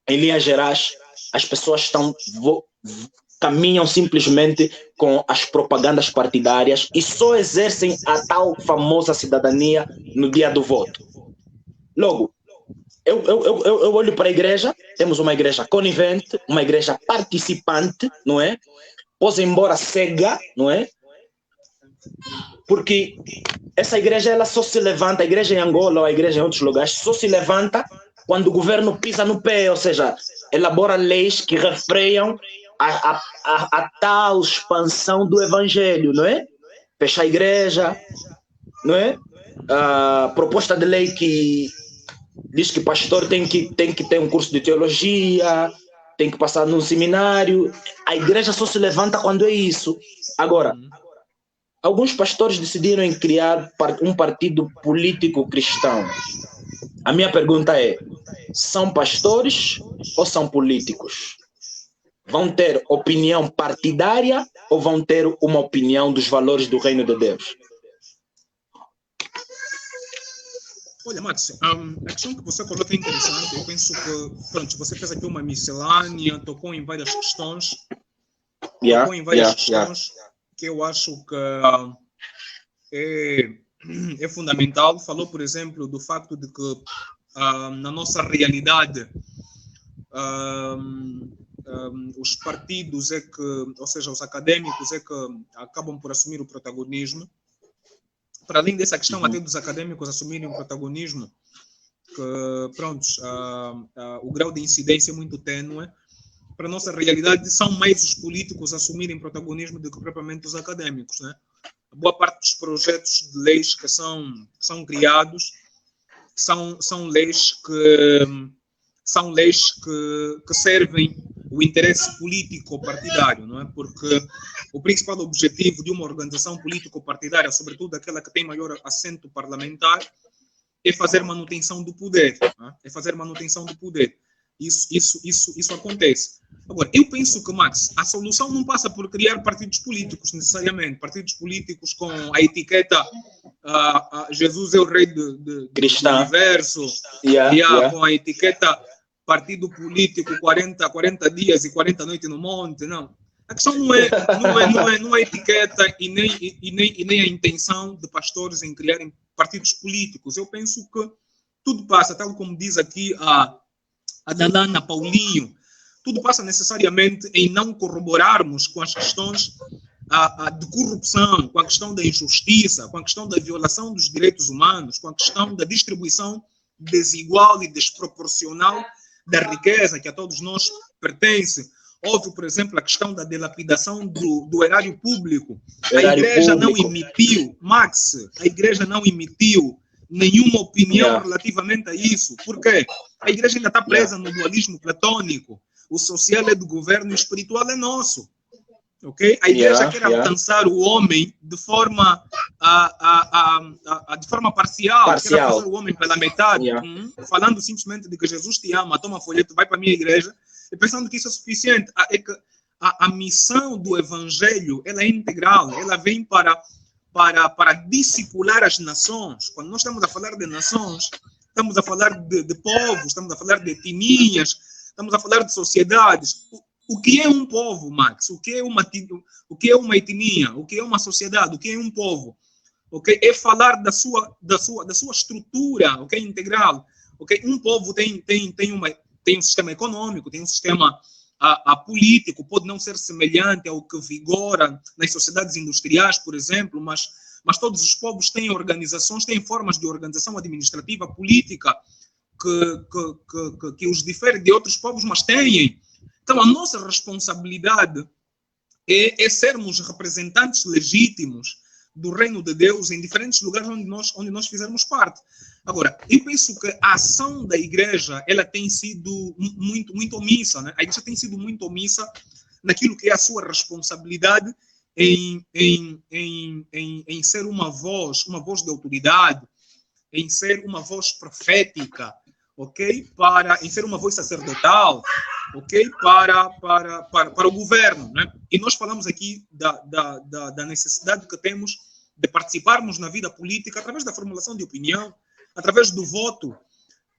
em linhas gerais, as pessoas caminham simplesmente com as propagandas partidárias e só exercem a tal famosa cidadania no dia do voto. Logo, eu olho para a igreja, temos uma igreja conivente, uma igreja participante, não é? Pois embora cega, não é? Porque essa igreja ela só se levanta, a igreja em Angola ou a igreja em outros lugares, só se levanta quando o governo pisa no pé, ou seja, elabora leis que refreiam a tal expansão do evangelho, não é? Fecha a igreja, não é? A proposta de lei que diz que pastor tem que ter um curso de teologia, tem que passar num seminário. A igreja só se levanta quando é isso. Agora, alguns pastores decidiram em criar um partido político cristão. A minha pergunta é, são pastores ou são políticos? Vão ter opinião partidária ou vão ter uma opinião dos valores do reino de Deus? Olha, Max, a questão que você coloca é interessante. Eu penso que, pronto, você fez aqui uma miscelânea, tocou em várias questões. Que eu acho que é fundamental. Falou, por exemplo, do facto de que na nossa realidade os partidos ou seja, os acadêmicos que acabam por assumir o protagonismo. Para além dessa questão até dos acadêmicos assumirem o protagonismo, que, pronto, o grau de incidência é muito tênue. Para a nossa realidade, são mais os políticos assumirem protagonismo do que propriamente os acadêmicos, né? Boa parte dos projetos de leis que são criados são leis que servem o interesse político partidário, não é? Porque o principal objetivo de uma organização político-partidária, sobretudo aquela que tem maior assento parlamentar, é fazer manutenção do poder, não é? É fazer manutenção do poder. Isso acontece. Agora, eu penso que, Max, a solução não passa por criar partidos políticos, necessariamente. Partidos políticos com a etiqueta Jesus é o rei do universo, com a etiqueta partido político 40 dias e 40 noites no monte, não. A questão não é etiqueta e nem a intenção de pastores em criarem partidos políticos. Eu penso que tudo passa, tal como diz aqui a Dalana Paulinho, tudo passa necessariamente em não corroborarmos com as questões de corrupção, com a questão da injustiça, com a questão da violação dos direitos humanos, com a questão da distribuição desigual e desproporcional da riqueza que a todos nós pertence. Houve, por exemplo, a questão da dilapidação do erário público. A igreja não emitiu, Max, a igreja não emitiu nenhuma opinião relativamente a isso. Por quê? A igreja ainda está presa no dualismo platônico. O social é do governo e o espiritual é nosso. Okay? A igreja quer alcançar o homem de forma, de forma parcial. Quer alcançar o homem pela metade. Falando simplesmente de que Jesus te ama, toma folheto, vai para a minha igreja. E pensando que isso é suficiente. A missão do evangelho, ela é integral. Ela vem para discipular as nações. Quando nós estamos a falar de nações, estamos a falar de povos, estamos a falar de etnias, estamos a falar de sociedades. O que é um povo, Max? O que é uma etnia? O que é uma sociedade? O que é um povo? Okay? É falar da sua estrutura, okay? Integral. Okay? Um povo tem um sistema econômico, tem um sistema político, pode não ser semelhante ao que vigora nas sociedades industriais, por exemplo, mas todos os povos têm organizações, têm formas de organização administrativa, política, que os difere de outros povos, mas têm. Então, a nossa responsabilidade é sermos representantes legítimos do reino de Deus em diferentes lugares onde nós fizermos parte. Agora, eu penso que a ação da igreja, ela tem sido muito omissa, né? A igreja tem sido muito omissa naquilo que é a sua responsabilidade em ser uma voz de autoridade, em ser uma voz profética, ok? Em ser uma voz sacerdotal, ok? Para o governo, né? E nós falamos aqui da necessidade que temos de participarmos na vida política através da formulação de opinião, através do voto.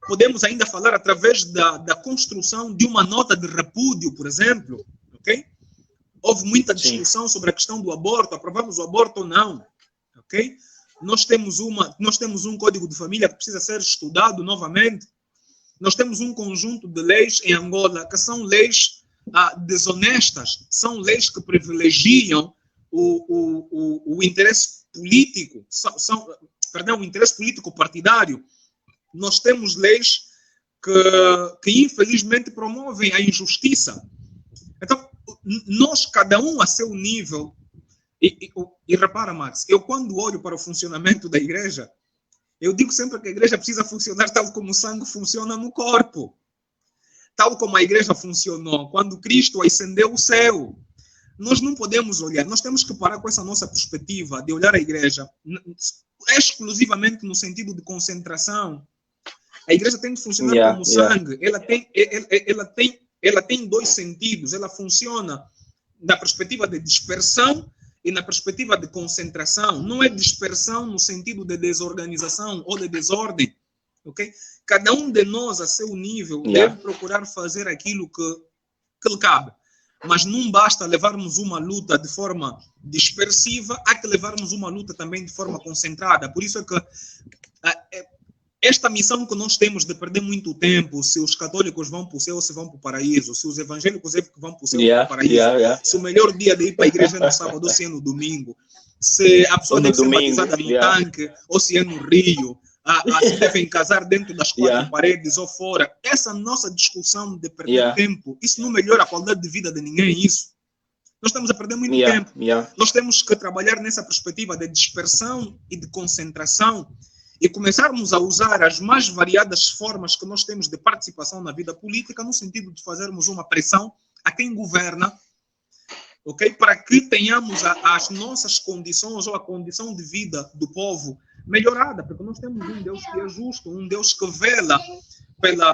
Podemos ainda falar através da construção de uma nota de repúdio, por exemplo, ok? Houve muita discussão sobre a questão do aborto, aprovamos o aborto ou não, ok? Nós temos um código de família que precisa ser estudado novamente. Nós temos um conjunto de leis em Angola que são leis desonestas, são leis que privilegiam o interesse político, o interesse político partidário. Nós temos leis que infelizmente promovem a injustiça. Então, nós, cada um a seu nível, e repara, Max, eu quando olho para o funcionamento da igreja, eu digo sempre que a igreja precisa funcionar tal como o sangue funciona no corpo. Tal como a igreja funcionou quando Cristo ascendeu o céu. Nós não podemos olhar, nós temos que parar com essa nossa perspectiva de olhar a igreja exclusivamente no sentido de concentração. A igreja tem que funcionar como sangue. Ela tem dois sentidos. Ela funciona na perspectiva de dispersão e na perspectiva de concentração. Não é dispersão no sentido de desorganização ou de desordem. Okay? Cada um de nós, a seu nível, deve procurar fazer aquilo que lhe cabe. Mas não basta levarmos uma luta de forma dispersiva, há que levarmos uma luta também de forma concentrada. Por isso é que esta missão que nós temos de perder muito tempo, se os católicos vão para o céu ou se vão para o paraíso, se os evangélicos vão para o céu ou para o paraíso, se o melhor dia de ir para a igreja é no sábado ou se é no domingo, se a pessoa deve ser batizada no tanque ou se é no rio, se devem casar dentro das quatro paredes ou fora. Essa nossa discussão de perder tempo, isso não melhora a qualidade de vida de ninguém, isso. Nós estamos a perder muito tempo. Nós temos que trabalhar nessa perspectiva de dispersão e de concentração e começarmos a usar as mais variadas formas que nós temos de participação na vida política no sentido de fazermos uma pressão a quem governa, ok? Para que tenhamos as nossas condições ou a condição de vida do povo melhorada, porque nós temos um Deus que é justo, um Deus que vela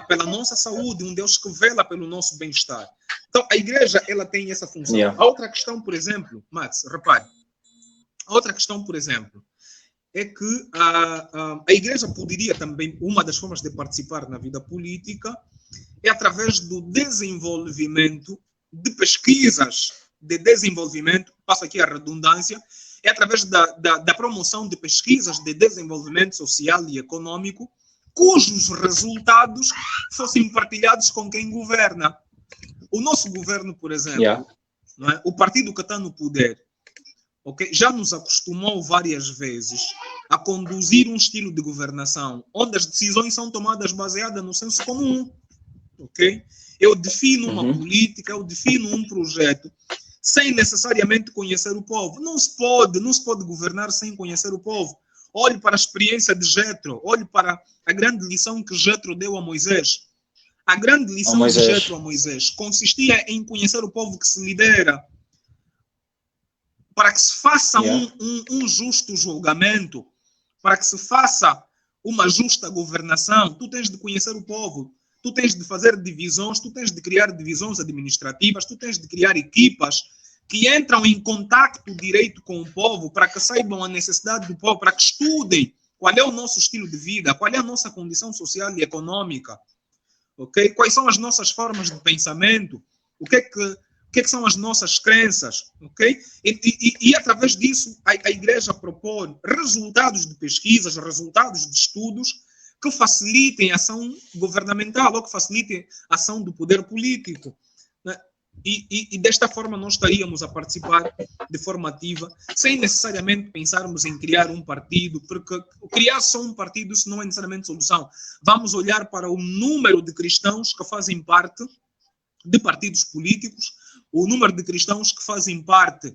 pela nossa saúde, um Deus que vela pelo nosso bem-estar. Então, a igreja, ela tem essa função. A outra questão, por exemplo, Max, repare, a outra questão, por exemplo, é que a igreja poderia também, uma das formas de participar na vida política é através do desenvolvimento de pesquisas de desenvolvimento, passo aqui a redundância, é através da promoção de pesquisas de desenvolvimento social e econômico, cujos resultados fossem partilhados com quem governa. O nosso governo, por exemplo, não é? O partido que está no poder, okay, já nos acostumou várias vezes a conduzir um estilo de governação onde as decisões são tomadas baseadas no senso comum. Okay? Eu defino uma política, eu defino um projeto sem necessariamente conhecer o povo. Não se pode governar sem conhecer o povo. Olhe para a experiência de Jetro, olhe para a grande lição que Jetro deu a Moisés. A grande lição de Jetro a Moisés consistia em conhecer o povo que se lidera, para que se faça um justo julgamento, para que se faça uma justa governação. Tu tens de conhecer o povo, tu tens de fazer divisões, tu tens de criar divisões administrativas, tu tens de criar equipas que entram em contacto direito com o povo, para que saibam a necessidade do povo, para que estudem qual é o nosso estilo de vida, qual é a nossa condição social e econômica, okay? Quais são as nossas formas de pensamento, o que é que são as nossas crenças, ok? E através disso a Igreja propõe resultados de pesquisas, resultados de estudos que facilitem a ação governamental ou que facilitem a ação do poder político, né? E desta forma nós estaríamos a participar de forma ativa, sem necessariamente pensarmos em criar um partido, porque criar só um partido isso não é necessariamente solução. Vamos olhar para o número de cristãos que fazem parte de partidos políticos, o número de cristãos que fazem parte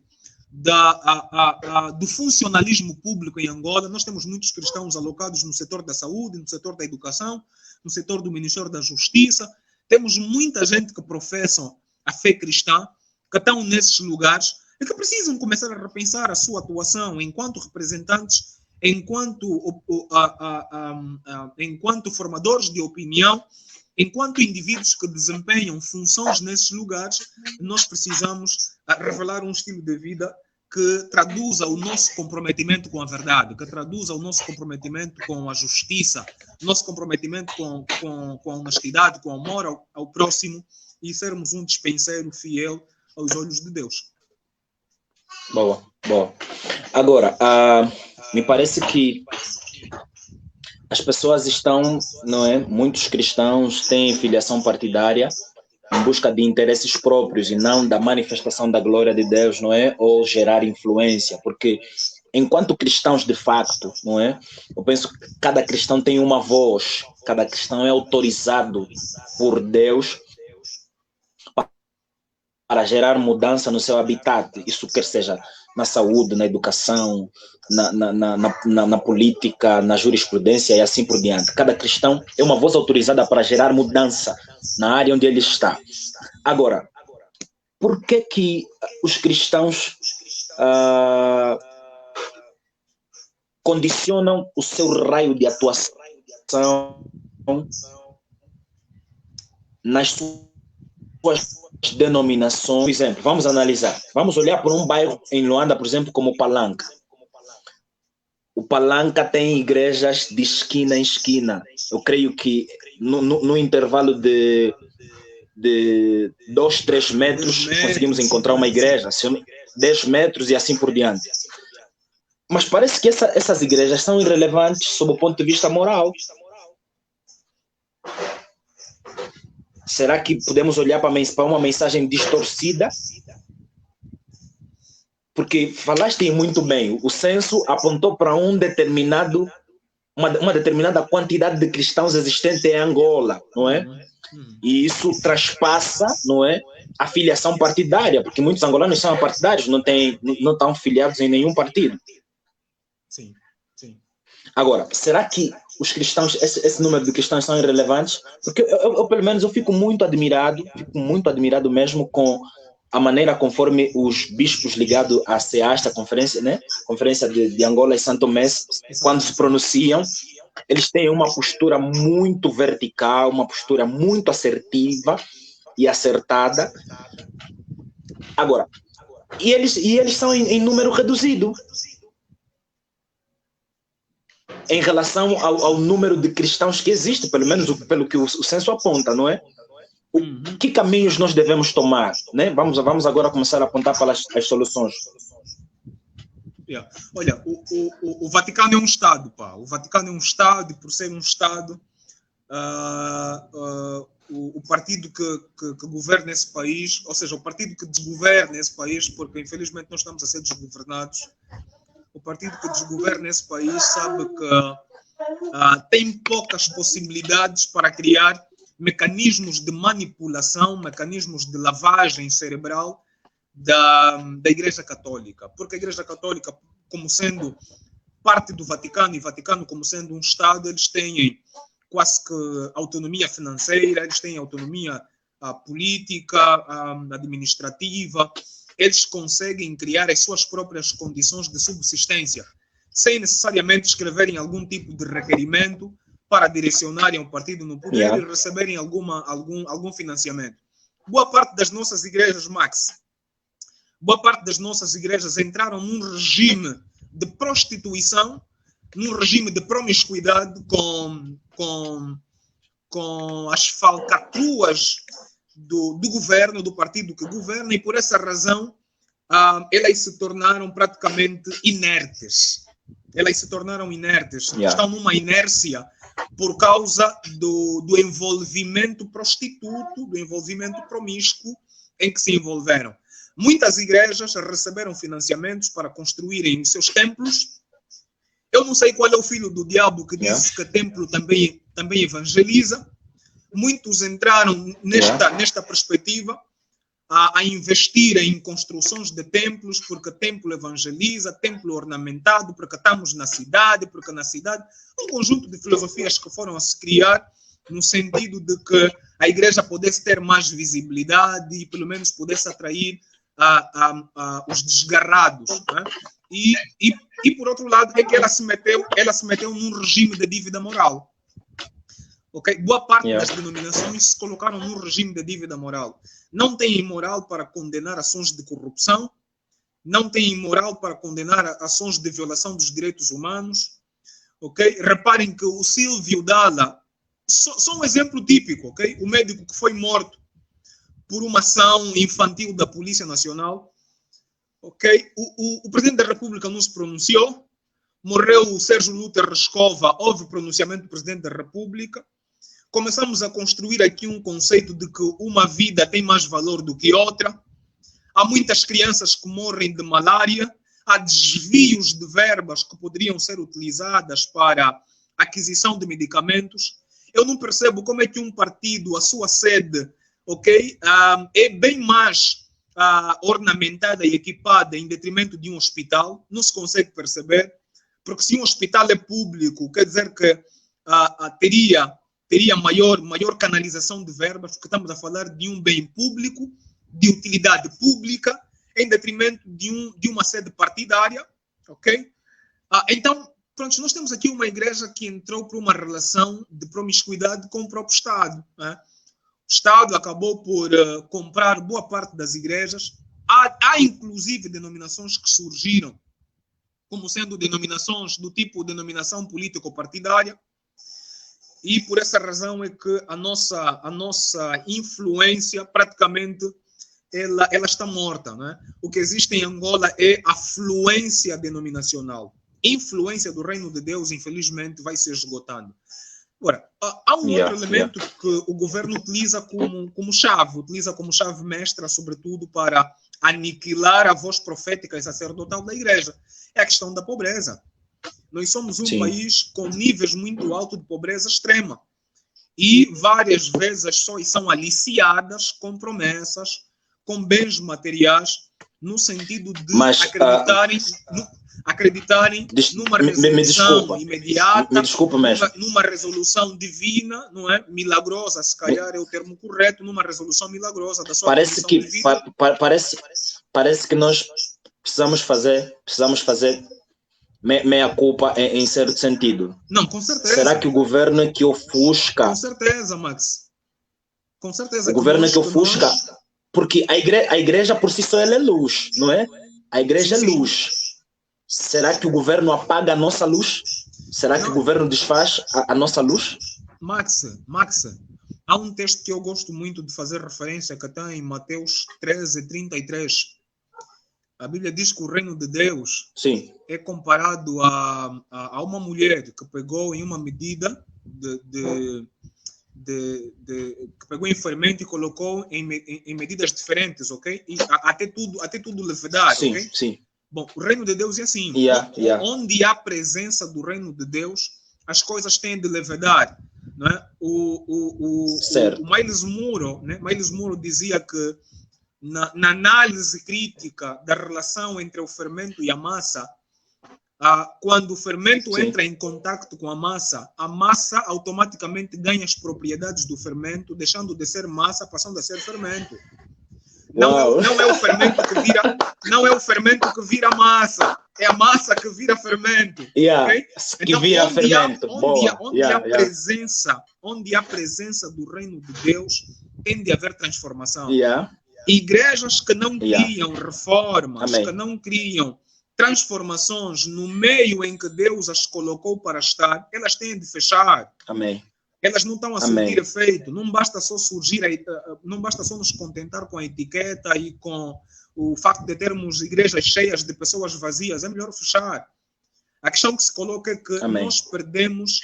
do funcionalismo público em Angola. Nós temos muitos cristãos alocados no setor da saúde, no setor da educação, no setor do Ministério da Justiça. Temos muita gente que professam a fé cristã, que estão nesses lugares e que precisam começar a repensar a sua atuação enquanto representantes, enquanto formadores de opinião, enquanto indivíduos que desempenham funções nesses lugares. Nós precisamos revelar um estilo de vida que traduza o nosso comprometimento com a verdade, que traduza o nosso comprometimento com a justiça, nosso comprometimento com a honestidade, com o amor ao próximo, e sermos um dispenseiro fiel aos olhos de Deus. Boa. Agora, me parece que as pessoas estão, não é? Muitos cristãos têm filiação partidária em busca de interesses próprios e não da manifestação da glória de Deus, não é? Ou gerar influência, porque enquanto cristãos de facto, não é? Eu penso que cada cristão tem uma voz, cada cristão é autorizado por Deus para gerar mudança no seu habitat. Isso quer seja na saúde, na educação, na política, na jurisprudência e assim por diante. Cada cristão é uma voz autorizada para gerar mudança na área onde ele está. Agora, por que os cristãos condicionam o seu raio de atuação nas suas denominações? Por exemplo, vamos analisar, vamos olhar por um bairro em Luanda, por exemplo, como Palanca. O Palanca tem igrejas de esquina em esquina. Eu creio que no intervalo de 2, 3 metros conseguimos encontrar uma igreja, 10 metros e assim por diante. Mas parece que essas igrejas são irrelevantes sob o ponto de vista moral. Será que podemos olhar para uma mensagem distorcida? Porque falaste muito bem, o censo apontou para uma determinada quantidade de cristãos existentes em Angola, não é? E isso traspassa, não é, a filiação partidária, porque muitos angolanos são partidários, não estão filiados em nenhum partido. Sim. Agora, será que os cristãos, esse número de cristãos são irrelevantes? Porque eu pelo menos, eu fico muito admirado mesmo com a maneira conforme os bispos ligados à CEASTA, conferência, né? Conferência de Angola e Santo Tomé, quando se pronunciam, eles têm uma postura muito vertical, uma postura muito assertiva e acertada. Agora, e eles são em número reduzido em relação ao número de cristãos que existe, pelo menos pelo que o censo aponta, não é? Que caminhos nós devemos tomar, né? Vamos agora começar a apontar para as soluções. Yeah. Olha, o Vaticano é um Estado, pá. O Vaticano é um Estado, e por ser um Estado, o partido que governa esse país, ou seja, o partido que desgoverna esse país, porque infelizmente nós estamos a ser desgovernados, o partido que desgoverna esse país sabe que tem poucas possibilidades para criar mecanismos de manipulação, mecanismos de lavagem cerebral da Igreja Católica. Porque a Igreja Católica, como sendo parte do Vaticano, e Vaticano como sendo um Estado, eles têm quase que autonomia financeira, eles têm autonomia política, administrativa, eles conseguem criar as suas próprias condições de subsistência, sem necessariamente escreverem algum tipo de requerimento para direcionarem o partido no poder e receberem algum financiamento. Boa parte das nossas igrejas, Max, boa parte das nossas igrejas entraram num regime de prostituição, num regime de promiscuidade com as falcatruas do governo, do partido que governa, e por essa razão elas se tornaram praticamente inertes. Elas se tornaram inertes, estão numa inércia por causa do envolvimento prostituto, do envolvimento promíscuo em que se envolveram. Muitas igrejas receberam financiamentos para construírem os seus templos. Eu não sei qual é o filho do diabo que disse que templo também evangeliza. Muitos entraram nesta perspectiva a investir em construções de templos, porque templo evangeliza, templo ornamentado, porque estamos na cidade, porque na cidade... Um conjunto de filosofias que foram a se criar no sentido de que a igreja pudesse ter mais visibilidade e pelo menos pudesse atrair os desgarrados. Né? E por outro lado, é que ela se meteu num regime de dívida moral. Okay? Boa parte das denominações se colocaram num regime de dívida moral. Não têm moral para condenar ações de corrupção, não têm moral para condenar ações de violação dos direitos humanos. Okay? Reparem que o Silvio Dalla, só um exemplo típico, okay? O médico que foi morto por uma ação infantil da Polícia Nacional. Okay? O Presidente da República não se pronunciou, morreu o Sérgio Lúter Rescova, houve pronunciamento do Presidente da República. Começamos a construir aqui um conceito de que uma vida tem mais valor do que outra. Há muitas crianças que morrem de malária, há desvios de verbas que poderiam ser utilizadas para aquisição de medicamentos. Eu não percebo como é que um partido, a sua sede, é bem mais ornamentada e equipada em detrimento de um hospital. Não se consegue perceber, porque se um hospital é público, quer dizer que teria maior canalização de verbas, porque estamos a falar de um bem público, de utilidade pública, em detrimento de uma sede partidária, ok? Então, pronto, nós temos aqui uma igreja que entrou por uma relação de promiscuidade com o próprio Estado. Né? O Estado acabou por comprar boa parte das igrejas. Há inclusive denominações que surgiram como sendo denominações do tipo denominação político-partidária, e por essa razão é que a nossa influência praticamente ela está morta. Né? O que existe em Angola é a fluência denominacional. Influência do reino de Deus, infelizmente, vai se esgotando. Agora, há um outro elemento que o governo utiliza como chave mestra, sobretudo para aniquilar a voz profética e sacerdotal da igreja. É a questão da pobreza. Nós somos um país com níveis muito altos de pobreza extrema. E várias vezes as pessoas são aliciadas com promessas, com bens materiais, no sentido de acreditarem numa resolução imediata, numa resolução divina, não é? Milagrosa, se calhar é o termo correto, numa resolução milagrosa da sua condição de vida. Parece que nós precisamos fazer meia culpa em certo sentido. Não, com certeza. Será que o governo é que ofusca? Com certeza, Max. Com certeza. O governo é que ofusca, porque a igreja por si só ela é luz, não é? A igreja é luz. Será que o governo apaga a nossa luz? Será que o governo desfaz a nossa luz? Max, Há um texto que eu gosto muito de fazer referência, que está em Mateus 13:33. A Bíblia diz que o reino de Deus Sim. é comparado a uma mulher que pegou em uma medida que pegou em fermento e colocou em medidas diferentes, ok? E até tudo levedar, Sim, ok? sim. Bom, o reino de Deus é assim. Onde há presença do reino de Deus, as coisas têm de levedar, não é? O Miles Muro, né? Miles Muro dizia que na análise crítica da relação entre o fermento e a massa, quando o fermento entra em contato com a massa automaticamente ganha as propriedades do fermento, deixando de ser massa, passando a ser fermento. Não é o fermento que vira massa, é a massa que vira fermento. Okay? Então, onde há presença do reino de Deus, tem de haver transformação. Igrejas que não criam reformas, que não criam transformações no meio em que Deus as colocou para estar, elas têm de fechar. Amém. Elas não estão a surtir efeito. Não basta só não basta só nos contentar com a etiqueta e com o facto de termos igrejas cheias de pessoas vazias. É melhor fechar. A questão que se coloca é que nós perdemos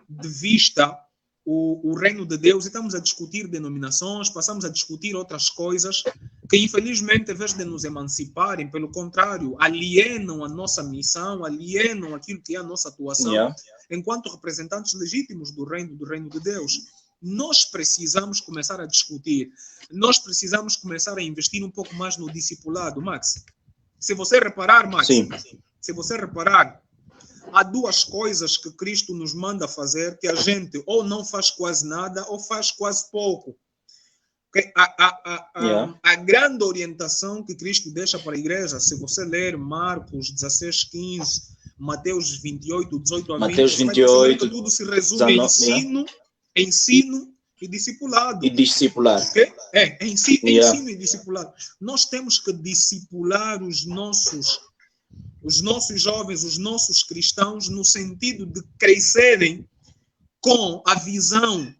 de vista o reino de Deus e estamos a discutir denominações, passamos a discutir outras coisas que, infelizmente, em vez de nos emanciparem, pelo contrário, alienam a nossa missão, alienam aquilo que é a nossa atuação enquanto representantes legítimos do reino de Deus. Nós precisamos começar a discutir, nós precisamos começar a investir um pouco mais no discipulado, Max. Se você reparar, Max, há duas coisas que Cristo nos manda fazer que a gente ou não faz quase nada ou faz quase pouco. A grande orientação que Cristo deixa para a igreja, se você ler Marcos 16:15, Mateus 28:18 a 20, Mateus 28, tudo se resume em ensino e discipulado. Okay? Ensino e discipulado. Nós temos que discipular os nossos jovens, os nossos cristãos, no sentido de crescerem com a visão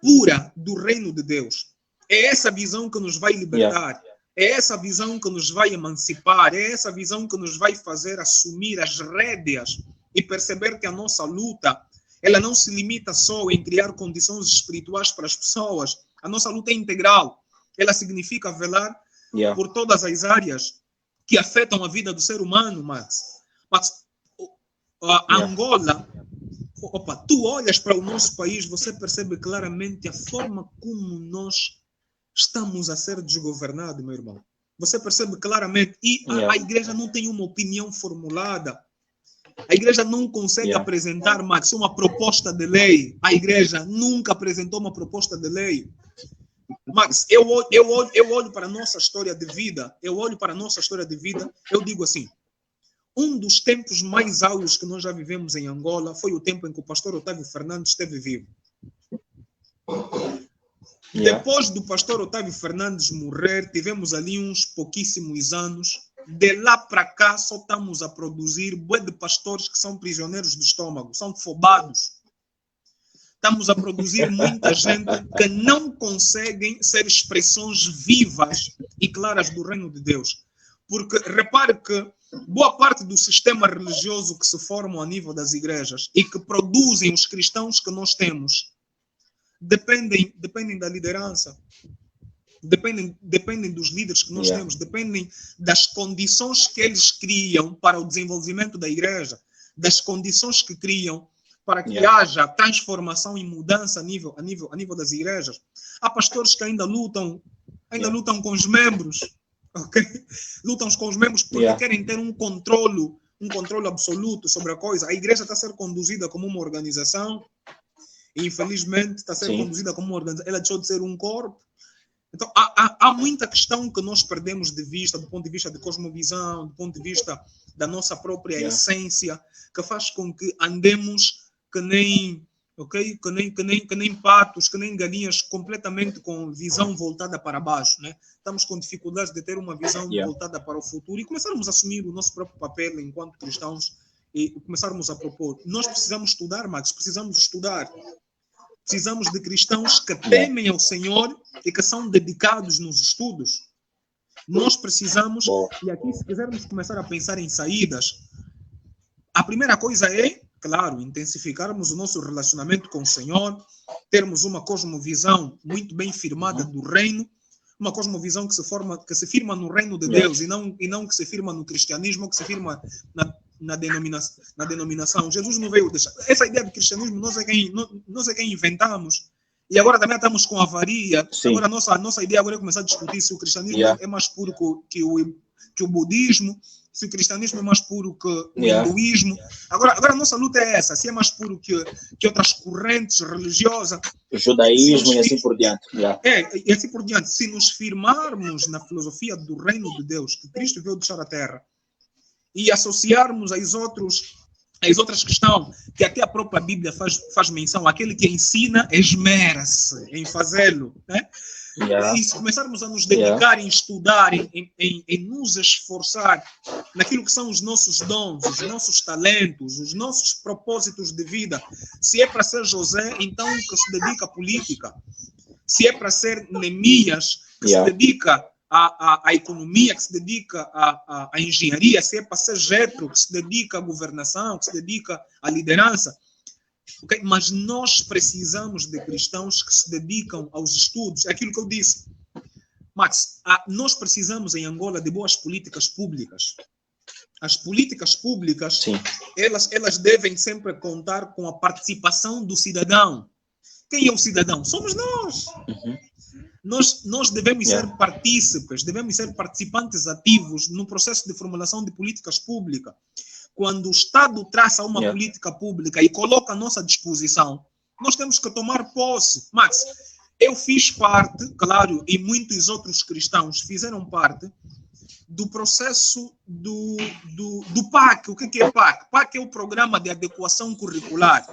pura do reino de Deus. É essa visão que nos vai libertar. É essa visão que nos vai emancipar. É essa visão que nos vai fazer assumir as rédeas e perceber que a nossa luta, ela não se limita só em criar condições espirituais para as pessoas. A nossa luta é integral. Ela significa velar por todas as áreas que afetam a vida do ser humano, Max. Angola, tu olhas para o nosso país, você percebe claramente a forma como nós estamos a ser desgovernados, meu irmão. Você percebe claramente. E a igreja não tem uma opinião formulada. A igreja não consegue apresentar, Max, uma proposta de lei. A igreja nunca apresentou uma proposta de lei. Max, eu olho para a nossa história de vida, eu digo assim, um dos tempos mais áureos que nós já vivemos em Angola foi o tempo em que o pastor Otávio Fernandes esteve vivo. Depois do pastor Otávio Fernandes morrer, tivemos ali uns pouquíssimos anos. De lá para cá, só estamos a produzir bué de pastores que são prisioneiros do estômago, são fobados. Estamos a produzir muita gente que não conseguem ser expressões vivas e claras do reino de Deus. Porque repare que boa parte do sistema religioso que se forma a nível das igrejas e que produzem os cristãos que nós temos dependem da liderança. Dependem dos líderes que nós temos, dependem das condições que eles criam para o desenvolvimento da igreja, das condições que criam para que haja transformação e mudança a nível das igrejas. Há pastores que ainda lutam com os membros, ok? Lutam com os membros porque querem ter um controle absoluto sobre a coisa. A igreja está a ser conduzida como uma organização e, infelizmente, está a ser conduzida como uma organização. Ela deixou de ser um corpo. Então, há muita questão que nós perdemos de vista, do ponto de vista de cosmovisão, do ponto de vista da nossa própria essência, que faz com que andemos que nem patos, que nem galinhas, completamente com visão voltada para baixo, né? Estamos com dificuldades de ter uma visão voltada para o futuro e começarmos a assumir o nosso próprio papel enquanto cristãos e começarmos a propor. Nós precisamos estudar, Max, precisamos estudar. precisamos de cristãos que temem ao Senhor e que são dedicados nos estudos. Nós precisamos, e aqui se quisermos começar a pensar em saídas, a primeira coisa é, claro, intensificarmos o nosso relacionamento com o Senhor, termos uma cosmovisão muito bem firmada do reino, uma cosmovisão que se firma no reino de Deus e não que se firma no cristianismo, que se firma na denominação. Jesus não veio deixar. Essa ideia de cristianismo nós é quem inventamos. E agora também estamos com avaria. Sim. Agora a nossa ideia agora é começar a discutir se o cristianismo é mais puro que o budismo, se o cristianismo é mais puro que o hinduísmo. Agora a nossa luta é essa, se é mais puro que outras correntes religiosas. O judaísmo e assim por diante. E assim por diante. Se nos firmarmos na filosofia do reino de Deus, que Cristo veio deixar a terra, e associarmos às outras questões, que até a própria Bíblia faz menção, aquele que ensina esmera-se em fazê-lo, né? E se começarmos a nos dedicar em estudar, em nos esforçar naquilo que são os nossos dons, os nossos talentos, os nossos propósitos de vida, se é para ser José, então que se dedica à política. Se é para ser Neemias, que se dedica à economia, que se dedica à engenharia, se é para ser Jetro, que se dedica à governação, que se dedica à liderança. Okay? Mas nós precisamos de cristãos que se dedicam aos estudos. É aquilo que eu disse. Max, nós precisamos em Angola de boas políticas públicas. As políticas públicas, elas devem sempre contar com a participação do cidadão. Quem é o cidadão? Somos nós. Nós devemos ser partícipes, devemos ser participantes ativos no processo de formulação de políticas públicas. Quando o Estado traça uma política pública e coloca à nossa disposição, nós temos que tomar posse. Max, eu fiz parte, claro, e muitos outros cristãos fizeram parte do processo do PAC. O que é PAC? PAC é o Programa de Adequação Curricular.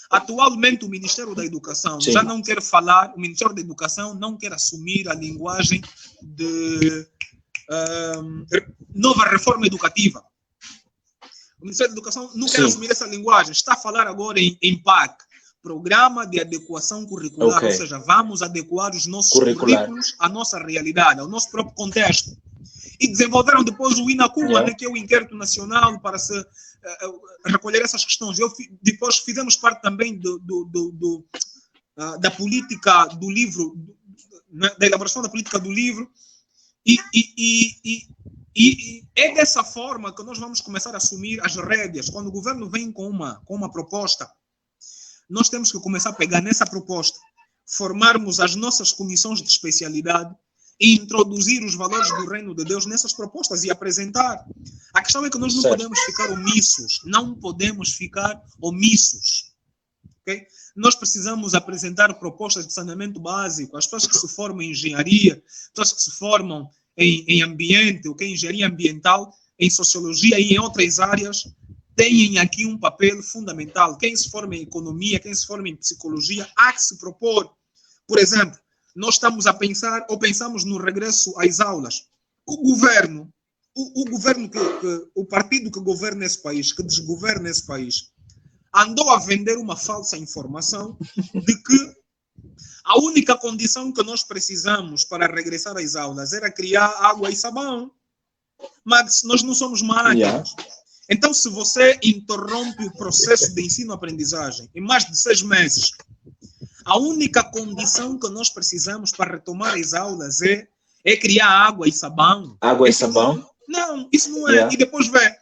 Atualmente, o Ministério da Educação já não quer falar, o Ministério da Educação não quer assumir a linguagem de nova reforma educativa. O Ministério da Educação não quer assumir essa linguagem, está a falar agora em PAC, Programa de Adequação Curricular, ou seja, vamos adequar os nossos currículos à nossa realidade, ao nosso próprio contexto. E desenvolveram depois o INACUA, né, que é o Inquérito Nacional para se recolher essas questões. Depois fizemos parte também da política do livro, da elaboração da política do livro, e é dessa forma que nós vamos começar a assumir as rédeas. Quando o governo vem com uma proposta, nós temos que começar a pegar nessa proposta, formarmos as nossas comissões de especialidade e introduzir os valores do reino de Deus nessas propostas e apresentar. A questão é que nós não podemos ficar omissos. Não podemos ficar omissos. Okay? Nós precisamos apresentar propostas de saneamento básico. As pessoas que se formam em engenharia, as pessoas que se formam em ambiente, okay? Engenharia ambiental, em sociologia e em outras áreas, têm aqui um papel fundamental. Quem se forma em economia, quem se forma em psicologia, há que se propor. Por exemplo, nós estamos a pensar, ou pensamos no regresso às aulas. O governo, o partido que governa esse país, que desgoverna esse país, andou a vender uma falsa informação de que a única condição que nós precisamos para regressar às aulas era criar água e sabão. Mas nós não somos máquinas. Então, se você interrompe o processo de ensino-aprendizagem em mais de 6 meses, a única condição que nós precisamos para retomar as aulas é criar água e sabão. Água e sabão? Não, isso não é. E depois vê,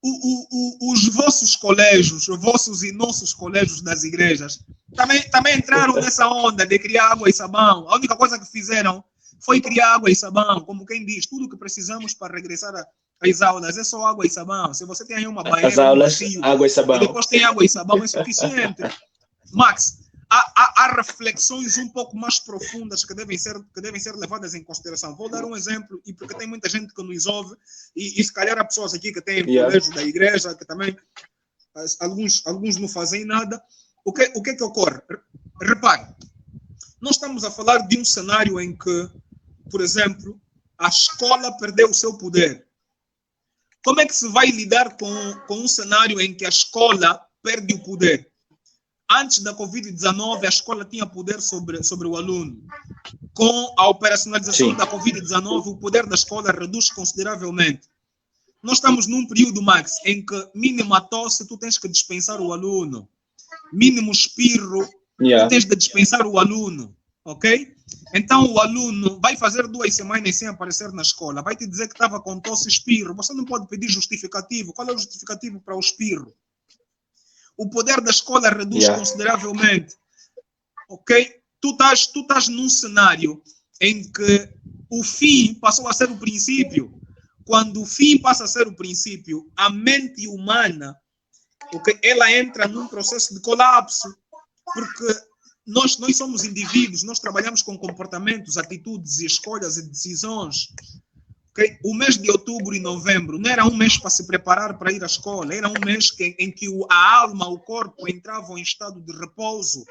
os vossos colégios, os vossos e nossos colégios das igrejas, também entraram nessa onda de criar água e sabão. A única coisa que fizeram foi criar água e sabão. Como quem diz, tudo que precisamos para regressar às aulas é só água e sabão. Se você tem aí uma banheira, as aulas, água e sabão. E depois tem água e sabão, é suficiente. Max, há reflexões um pouco mais profundas que devem ser levadas em consideração. Vou dar um exemplo, e porque tem muita gente que nos ouve, e se calhar há pessoas aqui que têm colégio da igreja, que também alguns não fazem nada. O que é que ocorre? Repare, nós estamos a falar de um cenário em que, por exemplo, a escola perdeu o seu poder. Como é que se vai lidar com um cenário em que a escola perde o poder? Antes da Covid-19, a escola tinha poder sobre o aluno. Com a operacionalização Sim. da Covid-19, o poder da escola reduz consideravelmente. Nós estamos num período, Max, em que mínima tosse, tu tens que dispensar o aluno. Mínimo espirro, tu tens de dispensar o aluno. Ok? Então, o aluno vai fazer 2 semanas sem aparecer na escola. Vai te dizer que estava com tosse e espirro. Você não pode pedir justificativo. Qual é o justificativo para o espirro? O poder da escola reduz consideravelmente. Ok? Tu estás num cenário em que o fim passou a ser o princípio. Quando o fim passa a ser o princípio, a mente humana, okay, ela entra num processo de colapso, porque nós somos indivíduos, nós trabalhamos com comportamentos, atitudes, escolhas e decisões. Okay? O mês de outubro e novembro não era um mês para se preparar para ir à escola, era um mês em que a alma, o corpo entravam em estado de repouso.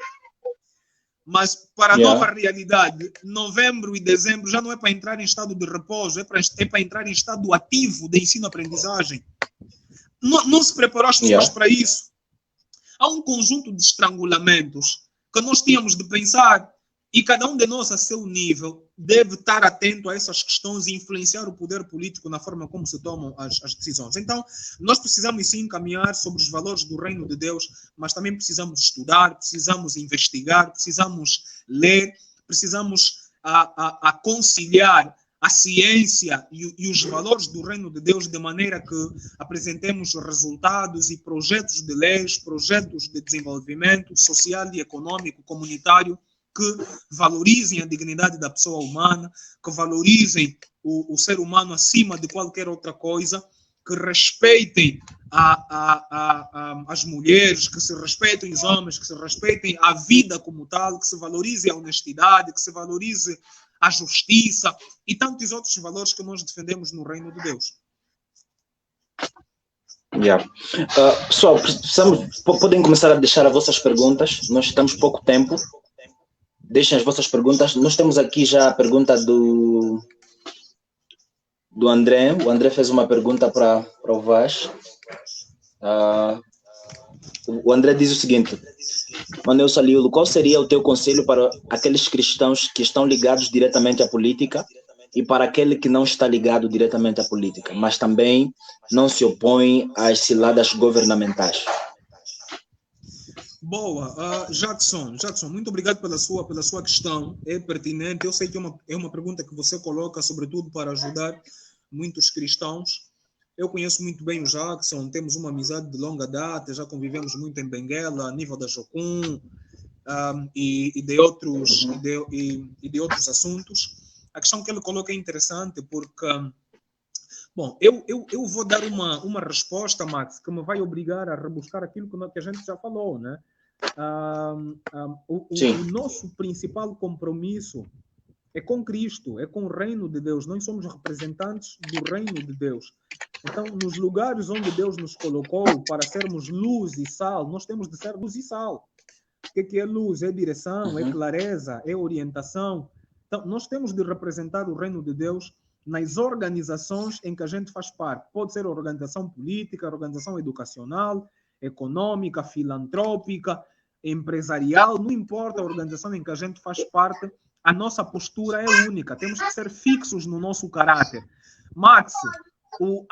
Mas para a nova realidade, novembro e dezembro já não é para entrar em estado de repouso, é para entrar em estado ativo de ensino-aprendizagem. Não se preparou as pessoas para isso. Há um conjunto de estrangulamentos que nós tínhamos de pensar e cada um de nós, a seu nível, deve estar atento a essas questões e influenciar o poder político na forma como se tomam as decisões. Então, nós precisamos sim caminhar sobre os valores do reino de Deus, mas também precisamos estudar, precisamos investigar, precisamos ler, precisamos conciliar a ciência e os valores do reino de Deus de maneira que apresentemos resultados e projetos de leis, projetos de desenvolvimento social e econômico, comunitário, que valorizem a dignidade da pessoa humana, que valorizem o ser humano acima de qualquer outra coisa, que respeitem as mulheres, que se respeitem os homens, que se respeitem a vida como tal, que se valorize a honestidade, que se valorize a justiça e tantos outros valores que nós defendemos no reino de Deus. Pessoal, podem começar a deixar as vossas perguntas, nós temos pouco tempo. Deixem as vossas perguntas. Nós temos aqui já a pergunta do André. O André fez uma pergunta para o Vaz. O André diz o seguinte: Manuel Saliulo, qual seria o teu conselho para aqueles cristãos que estão ligados diretamente à política e para aquele que não está ligado diretamente à política, mas também não se opõe às ciladas governamentais? Boa, Jackson, muito obrigado pela sua questão, é pertinente. Eu sei que é uma pergunta que você coloca, sobretudo para ajudar muitos cristãos. Eu conheço muito bem o Jackson, temos uma amizade de longa data, já convivemos muito em Benguela, a nível da Jocum e de outros assuntos. A questão que ele coloca é interessante porque, bom, eu vou dar uma resposta, Max, que me vai obrigar a rebuscar aquilo que a gente já falou, né? O nosso principal compromisso é com Cristo, é com o reino de Deus. Nós somos representantes do reino de Deus. Então, nos lugares onde Deus nos colocou para sermos luz e sal, nós temos de ser luz e sal. O que é luz? É direção, é clareza, é orientação. Então, nós temos de representar o reino de Deus nas organizações em que a gente faz parte. Pode ser organização política, organização educacional, econômica, filantrópica, empresarial, não importa a organização em que a gente faz parte, a nossa postura é única, temos que ser fixos no nosso caráter. Max, o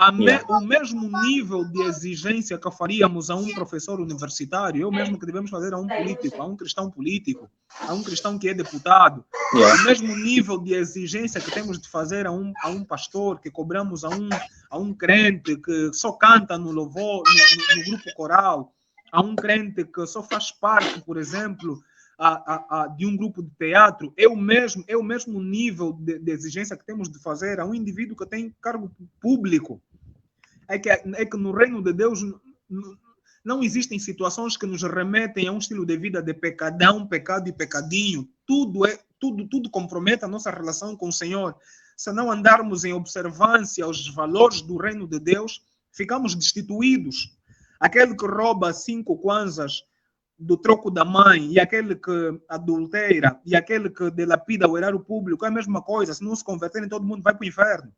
mesmo nível de exigência que faríamos a um professor universitário, é o mesmo que devemos fazer a um político, a um cristão que é deputado, o mesmo nível de exigência que temos de fazer a um pastor, que cobramos a um crente que só canta no louvor, no grupo coral, a um crente que só faz parte, por exemplo, de um grupo de teatro, é o mesmo nível de exigência que temos de fazer a um indivíduo que tem cargo público. É que no reino de Deus não existem situações que nos remetem a um estilo de vida de pecadão, pecado e pecadinho. Tudo compromete a nossa relação com o Senhor. Se não andarmos em observância aos valores do reino de Deus, ficamos destituídos. Aquele que rouba 5 kwanzas do troco da mãe, e aquele que adultera, e aquele que dilapida o erário público, é a mesma coisa. Se não se converterem, todo mundo vai para o inferno.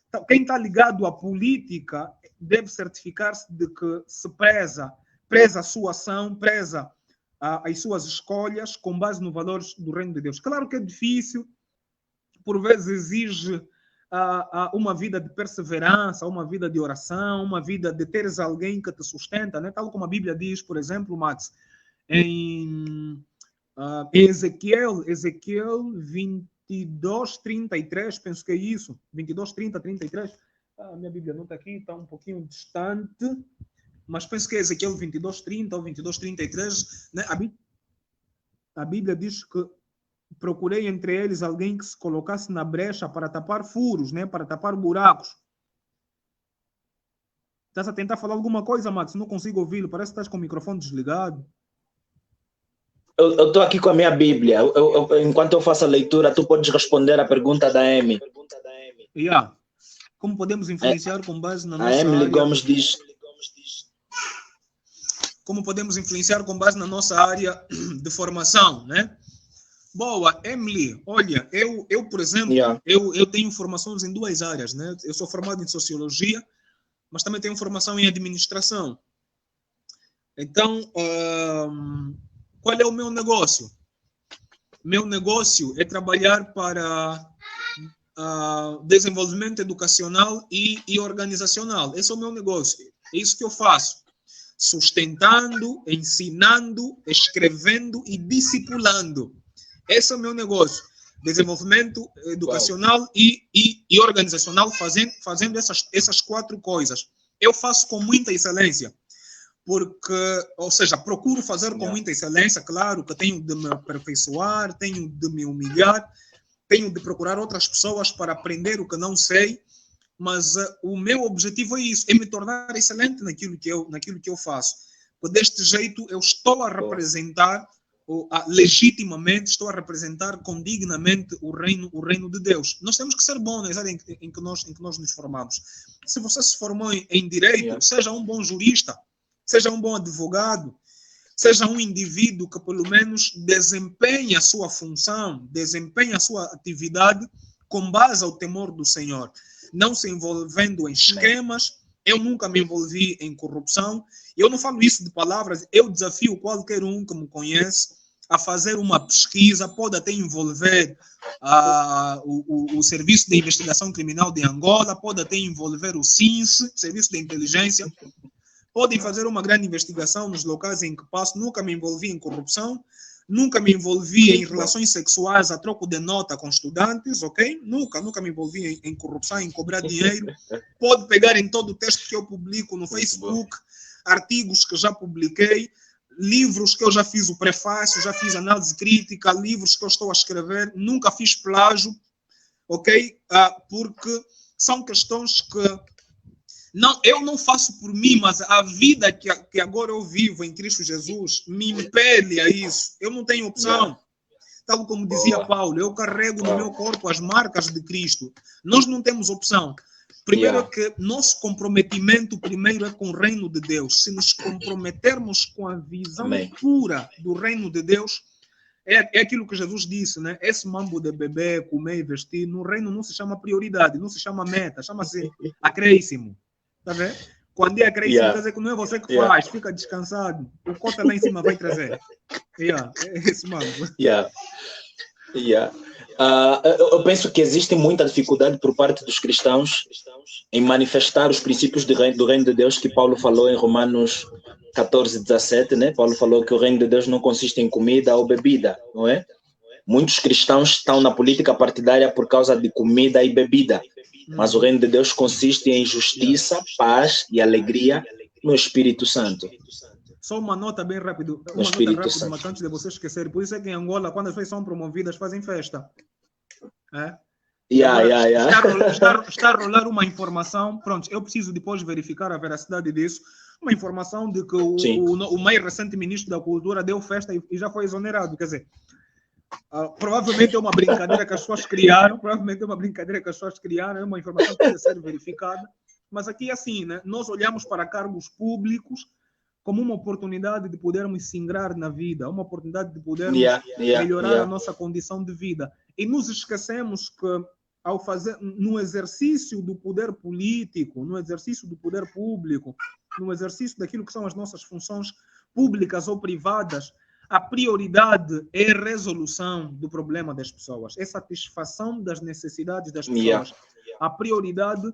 Então, quem está ligado à política deve certificar-se de que se preza a sua ação, preza as suas escolhas com base nos valores do reino de Deus. Claro que é difícil, por vezes exige uma vida de perseverança, uma vida de oração, uma vida de teres alguém que te sustenta, né? Tal como a Bíblia diz, por exemplo, Max, em Ezequiel 22, 33, penso que é isso, 22, 30, 33. Minha Bíblia não está aqui, está um pouquinho distante, mas penso que é Ezequiel 22, 30 ou 22, 33, né? A Bíblia diz que procurei entre eles alguém que se colocasse na brecha para tapar furos, né? Para tapar buracos. Estás a tentar falar alguma coisa, Max? Não consigo ouvi-lo. Parece que estás com o microfone desligado. Eu estou aqui com a minha Bíblia. Enquanto eu faço a leitura, tu podes responder a pergunta da Amy. Yeah. Como podemos influenciar com base na nossa área? A Emily Gomes diz... Como podemos influenciar com base na nossa área de formação, né? Boa, Emily, olha, eu por exemplo, eu tenho formações em duas áreas, né? Eu sou formado em Sociologia, mas também tenho formação em Administração. Então, qual é o meu negócio? Meu negócio é trabalhar para desenvolvimento educacional e organizacional. Esse é o meu negócio. É isso que eu faço. Sustentando, ensinando, escrevendo e discipulando. Esse é o meu negócio. Desenvolvimento educacional e organizacional, fazendo essas quatro coisas. Eu faço com muita excelência. Ou seja, procuro fazer com muita excelência. Claro que tenho de me aperfeiçoar, tenho de me humilhar, tenho de procurar outras pessoas para aprender o que não sei. Mas o meu objetivo é isso, é me tornar excelente naquilo que eu faço. Deste jeito, eu estou a representar legitimamente, estou a representar condignamente o reino de Deus. Nós temos que ser bons nas áreas em que nós nos formamos. Se você se formou em direito, seja um bom jurista, seja um bom advogado, seja um indivíduo que pelo menos desempenhe a sua função, desempenhe a sua atividade com base ao temor do Senhor, não se envolvendo em esquemas. Eu nunca me envolvi em corrupção. Eu não falo isso de palavras, eu desafio qualquer um que me conhece a fazer uma pesquisa, pode até envolver o Serviço de Investigação Criminal de Angola, pode até envolver o SINS, Serviço de Inteligência, podem fazer uma grande investigação nos locais em que passo. Nunca me envolvi em corrupção, nunca me envolvi em relações sexuais a troco de nota com estudantes, ok? Nunca me envolvi em corrupção, em cobrar dinheiro. Pode pegar em todo o texto que eu publico no Facebook, artigos que já publiquei, livros que eu já fiz o prefácio, já fiz análise crítica, livros que eu estou a escrever. Nunca fiz plágio, ok? Porque são questões que eu não faço por mim, mas a vida que agora eu vivo em Cristo Jesus me impele a isso. Eu não tenho opção. Tal como dizia Paulo, eu carrego no meu corpo as marcas de Cristo. Nós não temos opção. Primeiro é que nosso comprometimento primeiro é com o reino de Deus. Se nos comprometermos com a visão pura do reino de Deus, é aquilo que Jesus disse, né? Esse mambo de beber, comer e vestir, no reino não se chama prioridade, não se chama meta, chama-se acréscimo. Tá vendo? Quando é acréscimo, quer dizer que não é você que faz, fica descansado. O cota lá em cima vai trazer. É esse mambo. Eu penso que existe muita dificuldade por parte dos cristãos em manifestar os princípios do reino de Deus que Paulo falou em Romanos 14, 17, né? Paulo falou que o reino de Deus não consiste em comida ou bebida, não é? Muitos cristãos estão na política partidária por causa de comida e bebida, mas o reino de Deus consiste em justiça, paz e alegria no Espírito Santo. Só uma nota bem rápida, mas antes de você esquecer. Por isso é que em Angola, quando as pessoas são promovidas, fazem festa. Está a rolar uma informação, pronto, eu preciso depois verificar a veracidade disso, uma informação de que o mais recente ministro da Cultura deu festa e já foi exonerado, quer dizer, provavelmente é uma brincadeira que as pessoas criaram, é uma informação que precisa ser verificada, mas aqui é assim, né? Nós olhamos para cargos públicos como uma oportunidade de podermos singrar na vida, uma oportunidade de podermos melhorar a nossa condição de vida. E nos esquecemos que, ao fazer, no exercício do poder político, no exercício do poder público, no exercício daquilo que são as nossas funções públicas ou privadas, A prioridade é a resolução do problema das pessoas, é satisfação das necessidades das pessoas. A prioridade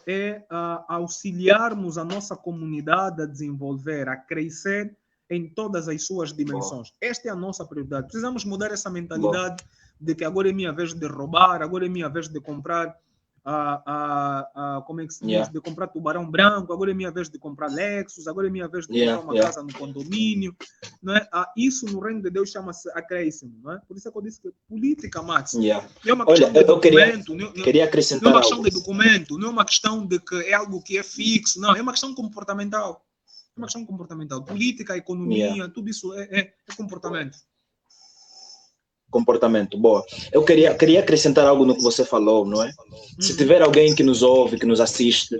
é auxiliarmos a nossa comunidade a desenvolver, a crescer em todas as suas dimensões. Esta é a nossa prioridade. Precisamos mudar essa mentalidade de que agora é minha vez de roubar, agora é minha vez de comprar como é que se diz? De comprar tubarão branco, agora é minha vez de comprar Lexus, agora é minha vez de comprar uma casa no condomínio. Não é? Isso no reino de Deus chama-se acréscimo. Não é? Por isso é que eu disse que política, Max, não é uma questão de documento, queria acrescentar não é uma questão de documento, não é uma questão de que é algo que é fixo, não, é uma questão comportamental. É uma questão comportamental. Política, economia, tudo isso é comportamento. Comportamento, boa. Eu queria acrescentar algo no que você falou, não é? Se tiver alguém que nos ouve, que nos assiste,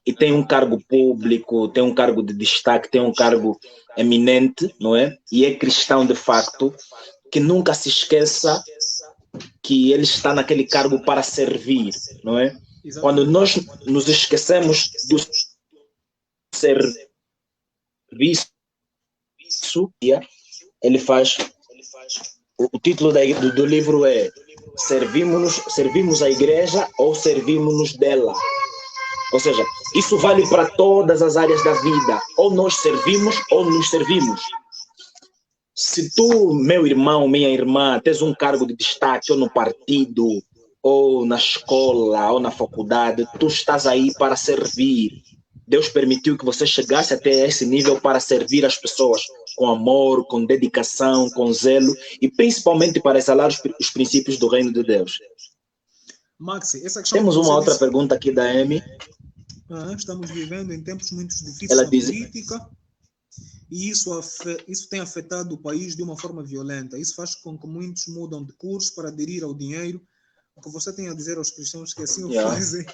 e tem um cargo público, tem um cargo de destaque, tem um cargo eminente, não é? E é cristão de facto, que nunca se esqueça que ele está naquele cargo para servir, não é? Exatamente. Quando nós nos esquecemos do serviço, ele faz... O título do livro é Servimos a Igreja ou Servimos-nos dela? Ou seja, isso vale para todas as áreas da vida. Ou nós servimos ou nos servimos. Se tu, meu irmão, minha irmã, tens um cargo de destaque ou no partido, ou na escola, ou na faculdade, tu estás aí para servir. Deus permitiu que você chegasse até esse nível para servir as pessoas com amor, com dedicação, com zelo e principalmente para exalar os princípios do reino de Deus. Maxi, temos uma outra pergunta aqui da Amy. Estamos vivendo em tempos muito difíceis na política e isso tem afetado o país de uma forma violenta. Isso faz com que muitos mudam de curso para aderir ao dinheiro. O que você tem a dizer aos cristãos que assim o fazem?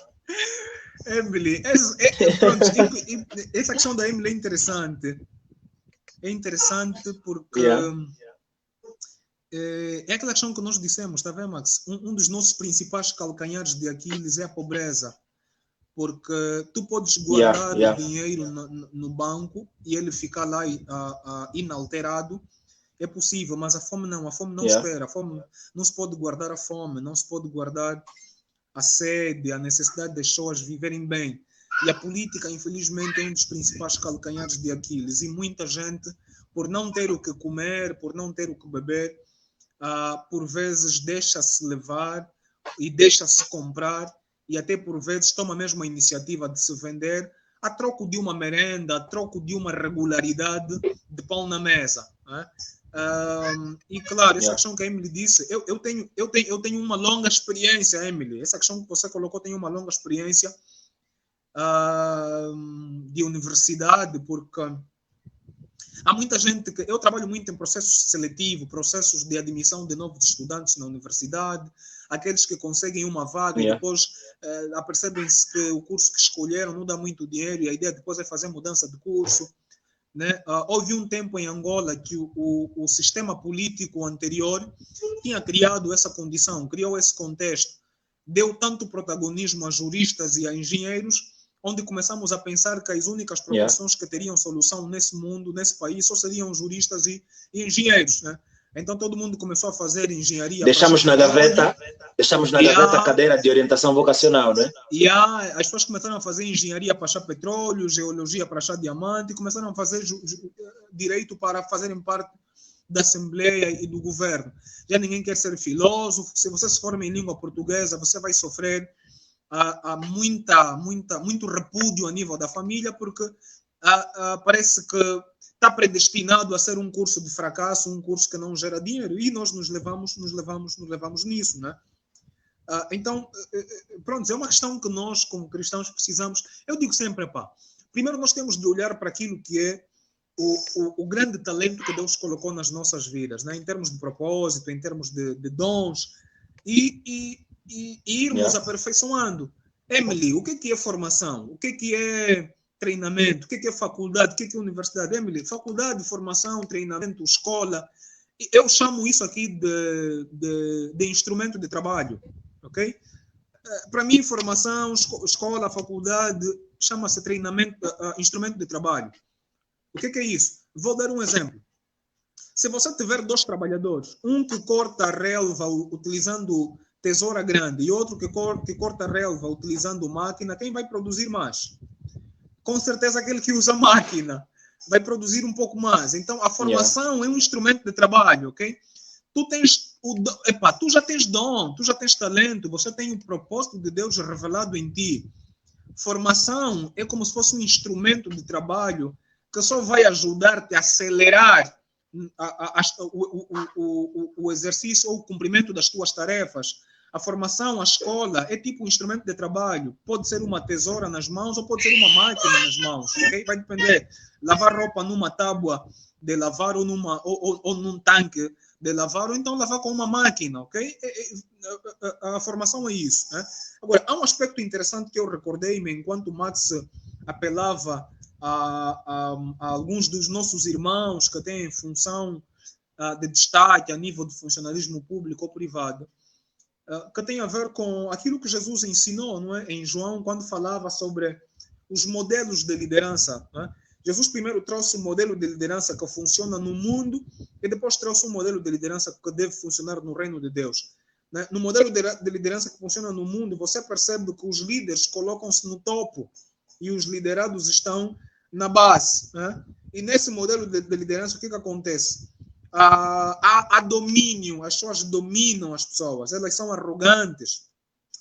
Emily, pronto, essa questão da Emily é interessante. É interessante porque é aquela questão que nós dissemos, está vendo, Max? Um dos nossos principais calcanhares de Aquiles é a pobreza. Porque tu podes guardar o dinheiro no banco e ele ficar lá inalterado. É possível, mas a fome não espera. A fome, não se pode guardar a fome, não se pode guardar a sede, a necessidade das pessoas viverem bem. E a política, infelizmente, é um dos principais calcanhares de Aquiles. E muita gente, por não ter o que comer, por não ter o que beber, por vezes deixa-se levar e deixa-se comprar e até por vezes toma mesmo a iniciativa de se vender a troco de uma merenda, a troco de uma regularidade de pão na mesa. Né? E claro, essa questão que a Emily disse, eu tenho uma longa experiência, Emily. Essa questão que você colocou, tem uma longa experiência de universidade, porque há muita gente que... Eu trabalho muito em processos seletivos, processos de admissão de novos estudantes na universidade, aqueles que conseguem uma vaga e depois apercebem-se que o curso que escolheram não dá muito dinheiro e a ideia depois é fazer mudança de curso. Né? Houve um tempo em Angola que o sistema político anterior tinha criado essa condição, criou esse contexto, deu tanto protagonismo a juristas e a engenheiros, onde começamos a pensar que as únicas profissões que teriam solução nesse mundo, nesse país, só seriam juristas e engenheiros. Né? Então todo mundo começou a fazer engenharia. Deixamos na gaveta a cadeira de orientação vocacional, né? E as pessoas começaram a fazer engenharia para achar petróleo, geologia para achar diamante, e começaram a fazer direito para fazerem parte da Assembleia e do governo. Já ninguém quer ser filósofo. Se você se forma em língua portuguesa, você vai sofrer muito repúdio a nível da família, porque parece que está predestinado a ser um curso de fracasso, um curso que não gera dinheiro, e nós nos levamos nisso, né? Então, pronto, é uma questão que nós, como cristãos, precisamos. Eu digo sempre, primeiro nós temos de olhar para aquilo que é o grande talento que Deus colocou nas nossas vidas, né? Em termos de propósito, em termos de dons, e irmos aperfeiçoando. Emily, o que é formação? O que é treinamento? O que é faculdade? O que é universidade? Emily, faculdade, formação, treinamento, escola. Eu chamo isso aqui de instrumento de trabalho. Ok? Para mim, formação, escola, faculdade, chama-se treinamento, instrumento de trabalho. O que é isso? Vou dar um exemplo. Se você tiver dois trabalhadores, um que corta a relva utilizando tesoura grande e outro que corta a relva utilizando máquina, quem vai produzir mais? Com certeza aquele que usa máquina vai produzir um pouco mais. Então, a formação é um instrumento de trabalho, ok? Tu já tens dom, tu já tens talento, você tem o propósito de Deus revelado em ti. Formação é como se fosse um instrumento de trabalho que só vai ajudar-te a acelerar o exercício ou o cumprimento das tuas tarefas. A formação, a escola, é tipo um instrumento de trabalho. Pode ser uma tesoura nas mãos ou pode ser uma máquina nas mãos. Okay? Vai depender. Lavar roupa numa tábua de lavar ou num tanque de lavar, ou então lavar com uma máquina. Okay? A formação é isso. Né? Agora, há um aspecto interessante que eu recordei-me enquanto o Max apelava a alguns dos nossos irmãos que têm função de destaque a nível de funcionalismo público ou privado, que tem a ver com aquilo que Jesus ensinou, não é? Em João, quando falava sobre os modelos de liderança. Não é? Jesus primeiro trouxe um modelo de liderança que funciona no mundo e depois trouxe um modelo de liderança que deve funcionar no reino de Deus. Né? No modelo de liderança que funciona no mundo, você percebe que os líderes colocam-se no topo e os liderados estão na base. Né? E nesse modelo de liderança, o que acontece? Há domínio, as pessoas dominam as pessoas, elas são arrogantes,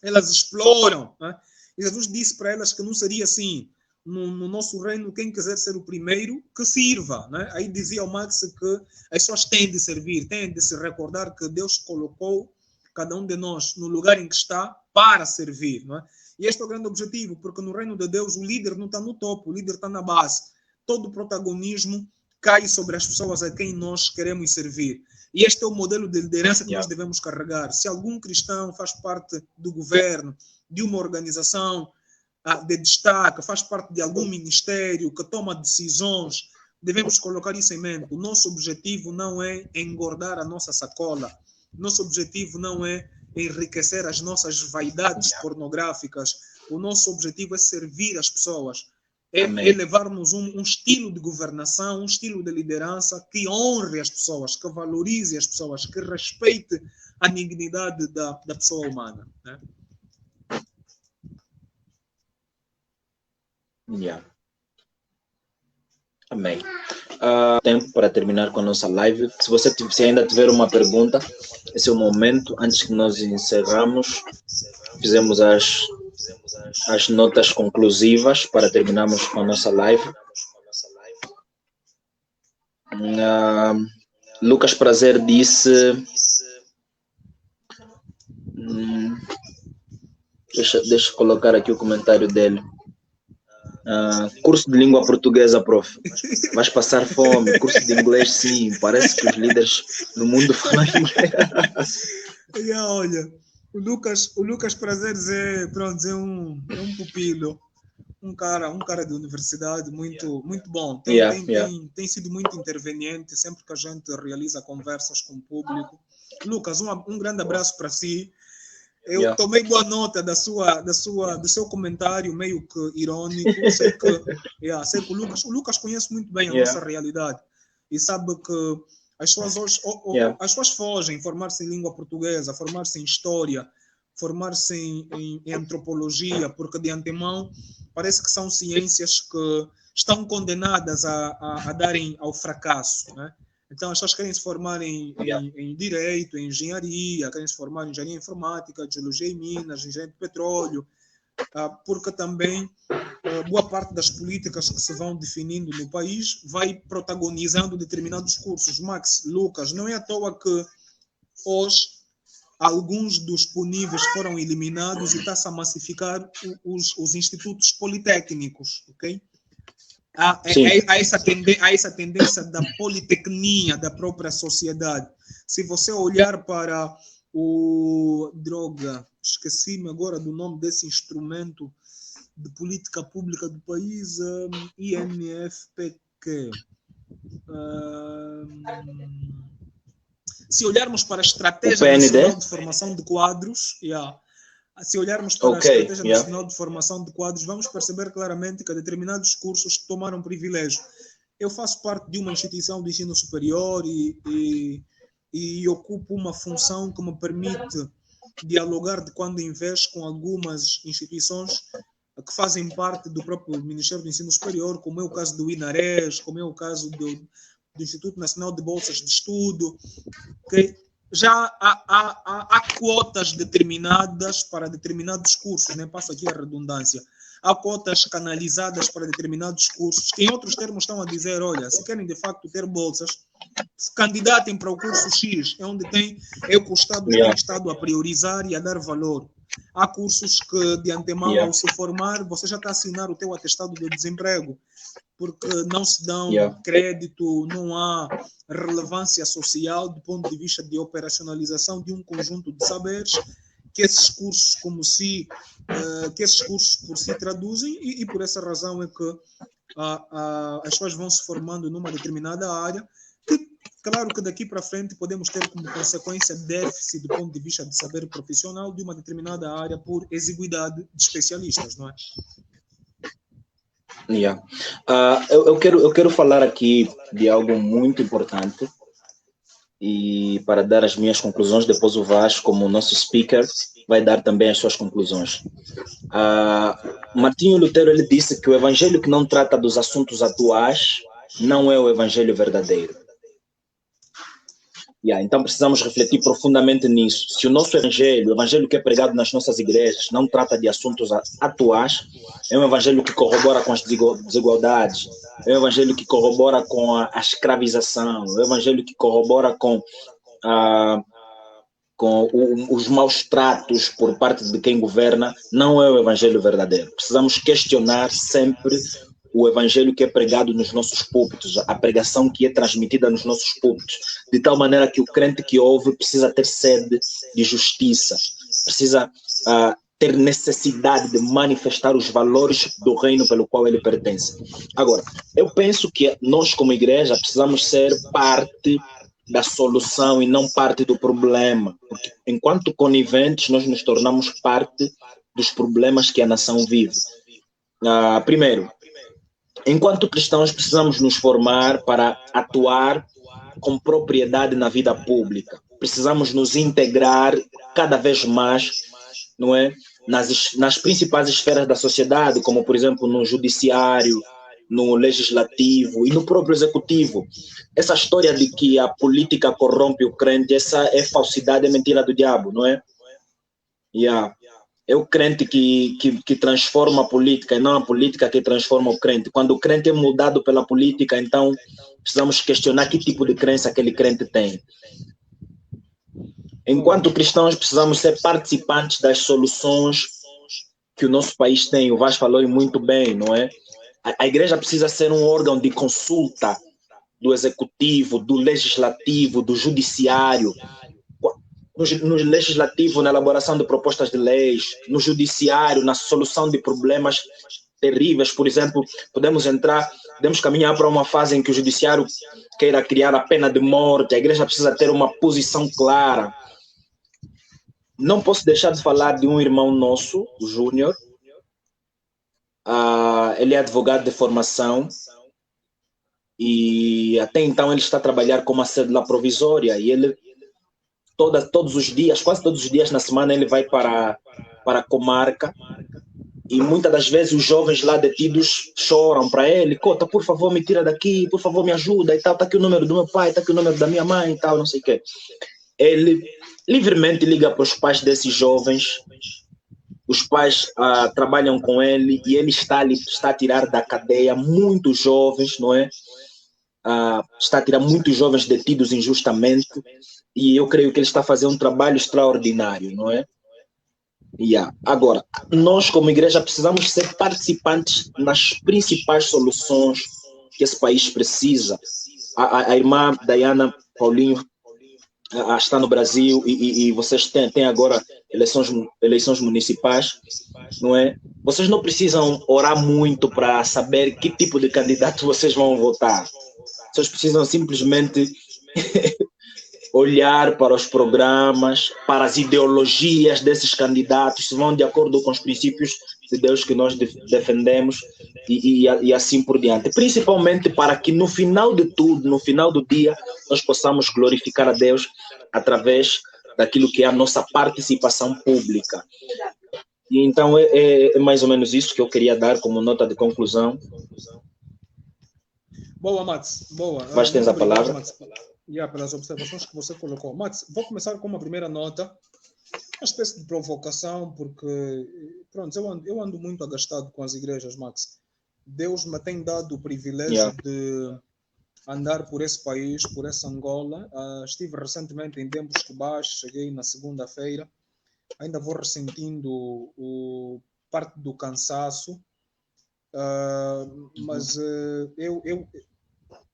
elas exploram. Né? E Jesus disse para elas que não seria assim. No nosso reino, quem quiser ser o primeiro, que sirva. Né? Aí dizia o Max que as pessoas têm de servir, têm de se recordar que Deus colocou cada um de nós no lugar em que está para servir. Não é? E este é o grande objetivo, porque no reino de Deus o líder não está no topo, o líder está na base. Todo o protagonismo cai sobre as pessoas a quem nós queremos servir. E este é o modelo de liderança que nós devemos carregar. Se algum cristão faz parte do governo, de uma organização de destaque, faz parte de algum ministério que toma decisões, devemos colocar isso em mente. O nosso objetivo não é engordar a nossa sacola. Nosso objetivo não é enriquecer as nossas vaidades pornográficas. O nosso objetivo é servir as pessoas. É levarmos um estilo de governação, um estilo de liderança que honre as pessoas, que valorize as pessoas, que respeite a dignidade da pessoa humana. Né? Amém. Tempo para terminar com a nossa live. Se ainda tiver uma pergunta, esse é o momento. Antes que nós encerramos, fizemos as notas conclusivas para terminarmos com a nossa live. Lucas Prazer disse... Deixa eu colocar aqui o comentário dele. Curso de língua portuguesa, prof. Vais passar fome. Curso de inglês, sim. Parece que os líderes do mundo falam inglês. Olha, o Lucas Prazeres é um pupilo, um cara de universidade muito bom. Tem sido muito interveniente sempre que a gente realiza conversas com o público. Lucas, um grande abraço para si. Eu tomei boa nota do seu comentário meio que irônico. Sei que o Lucas conhece muito bem a nossa realidade e sabe que as pessoas hoje, as pessoas fogem formar-se em língua portuguesa, formar-se em história, formar-se em antropologia, porque de antemão parece que são ciências que estão condenadas a darem ao fracasso, né? Então, as pessoas querem se formar em direito, em engenharia, querem se formar em engenharia informática, geologia e minas, engenharia de petróleo, porque também boa parte das políticas que se vão definindo no país vai protagonizando determinados cursos. Max, Lucas, não é à toa que hoje alguns dos puníveis foram eliminados e está-se a massificar os institutos politécnicos, ok? Há essa tendência da politecnia da própria sociedade. Se você olhar para esqueci-me agora do nome desse instrumento de política pública do país, INFPQ. Se olharmos para a Estratégia Nacional de Formação de Quadros, se olharmos para a Estratégia Nacional de Formação de Quadros, vamos perceber claramente que determinados cursos tomaram privilégio. eu faço parte de uma instituição de ensino superior e ocupo uma função que me permite dialogar de quando em vez com algumas instituições que fazem parte do próprio Ministério do Ensino Superior, como é o caso do INARES, como é o caso do Instituto Nacional de Bolsas de Estudo, que já há quotas determinadas para determinados cursos, né? Passa aqui a redundância. Há cotas canalizadas para determinados cursos, que em outros termos estão a dizer, olha, se querem de facto ter bolsas, se candidatem para o curso X, é onde é o que o Estado tem estado a priorizar e a dar valor. Há cursos que, de antemão, ao se formar, você já está a assinar o teu atestado de desemprego, porque não se dão crédito, não há relevância social do ponto de vista de operacionalização de um conjunto de saberes que esses cursos por si traduzem, e por essa razão é que as pessoas vão se formando numa determinada área, que claro que daqui para frente podemos ter como consequência déficit do ponto de vista de saber profissional de uma determinada área por exiguidade de especialistas, não é? Eu quero falar aqui de algo muito importante, e para dar as minhas conclusões, depois o Vasco, como nosso speaker, vai dar também as suas conclusões. Martinho Lutero, ele disse que o evangelho que não trata dos assuntos atuais não é o evangelho verdadeiro. Então precisamos refletir profundamente nisso. Se o nosso evangelho, o evangelho que é pregado nas nossas igrejas, não trata de assuntos atuais, é um evangelho que corrobora com as desigualdades, é um evangelho que corrobora com a escravização, é um evangelho que corrobora com os maus tratos por parte de quem governa, não é o evangelho verdadeiro. Precisamos questionar sempre o evangelho que é pregado nos nossos púlpitos, a pregação que é transmitida nos nossos púlpitos, de tal maneira que o crente que ouve precisa ter sede de justiça, precisa ter necessidade de manifestar os valores do reino pelo qual ele pertence. Agora, eu penso que nós como igreja precisamos ser parte da solução e não parte do problema, porque enquanto coniventes nós nos tornamos parte dos problemas que a nação vive. Primeiro, enquanto cristãos precisamos nos formar para atuar com propriedade na vida pública. Precisamos nos integrar cada vez mais, não é, nas principais esferas da sociedade, como por exemplo no judiciário, no legislativo e no próprio executivo. Essa história de que a política corrompe o crente, essa é falsidade, é mentira do diabo, não é? É o crente que transforma a política, e não a política que transforma o crente. Quando o crente é mudado pela política, então precisamos questionar que tipo de crença aquele crente tem. Enquanto cristãos, precisamos ser participantes das soluções que o nosso país tem. O Vaz falou muito bem, não é? A igreja precisa ser um órgão de consulta do executivo, do legislativo, do judiciário. No legislativo, na elaboração de propostas de leis, no judiciário, na solução de problemas terríveis. Por exemplo, podemos caminhar para uma fase em que o judiciário queira criar a pena de morte. A igreja precisa ter uma posição clara. Não posso deixar de falar de um irmão nosso, o Júnior. Ele é advogado de formação e até então ele está a trabalhar com uma cédula provisória, e ele todos os dias, quase todos os dias na semana, ele vai para a comarca, e muitas das vezes os jovens lá detidos choram para ele: Cota, por favor, me tira daqui, por favor, me ajuda e tal, está aqui o número do meu pai, está aqui o número da minha mãe e tal, não sei o quê. Ele livremente liga para os pais desses jovens, os pais trabalham com ele, e ele está a tirar da cadeia muitos jovens, não é? Está a tirar muitos jovens detidos injustamente, e eu creio que ele está a fazer um trabalho extraordinário, não é? Agora, nós como igreja precisamos ser participantes nas principais soluções que esse país precisa. A irmã Diana Paulinho está no Brasil, e vocês têm agora eleições municipais, não é? Vocês não precisam orar muito para saber que tipo de candidato vocês vão votar. Vocês precisam simplesmente olhar para os programas, para as ideologias desses candidatos, se vão de acordo com os princípios de Deus que nós defendemos e assim por diante. Principalmente para que no final de tudo, no final do dia, nós possamos glorificar a Deus através daquilo que é a nossa participação pública. E então é mais ou menos isso que eu queria dar como nota de conclusão. Boa, Mats. Boa. Mas tens a palavra. Mats, pelas observações que você colocou. Mats, vou começar com uma primeira nota, uma espécie de provocação, porque, pronto, eu ando muito agastado com as igrejas, Max. Deus me tem dado o privilégio de andar por esse país, por essa Angola. Estive recentemente em Dembos de Baixo, cheguei na segunda-feira. Ainda vou ressentindo parte do cansaço, mas eu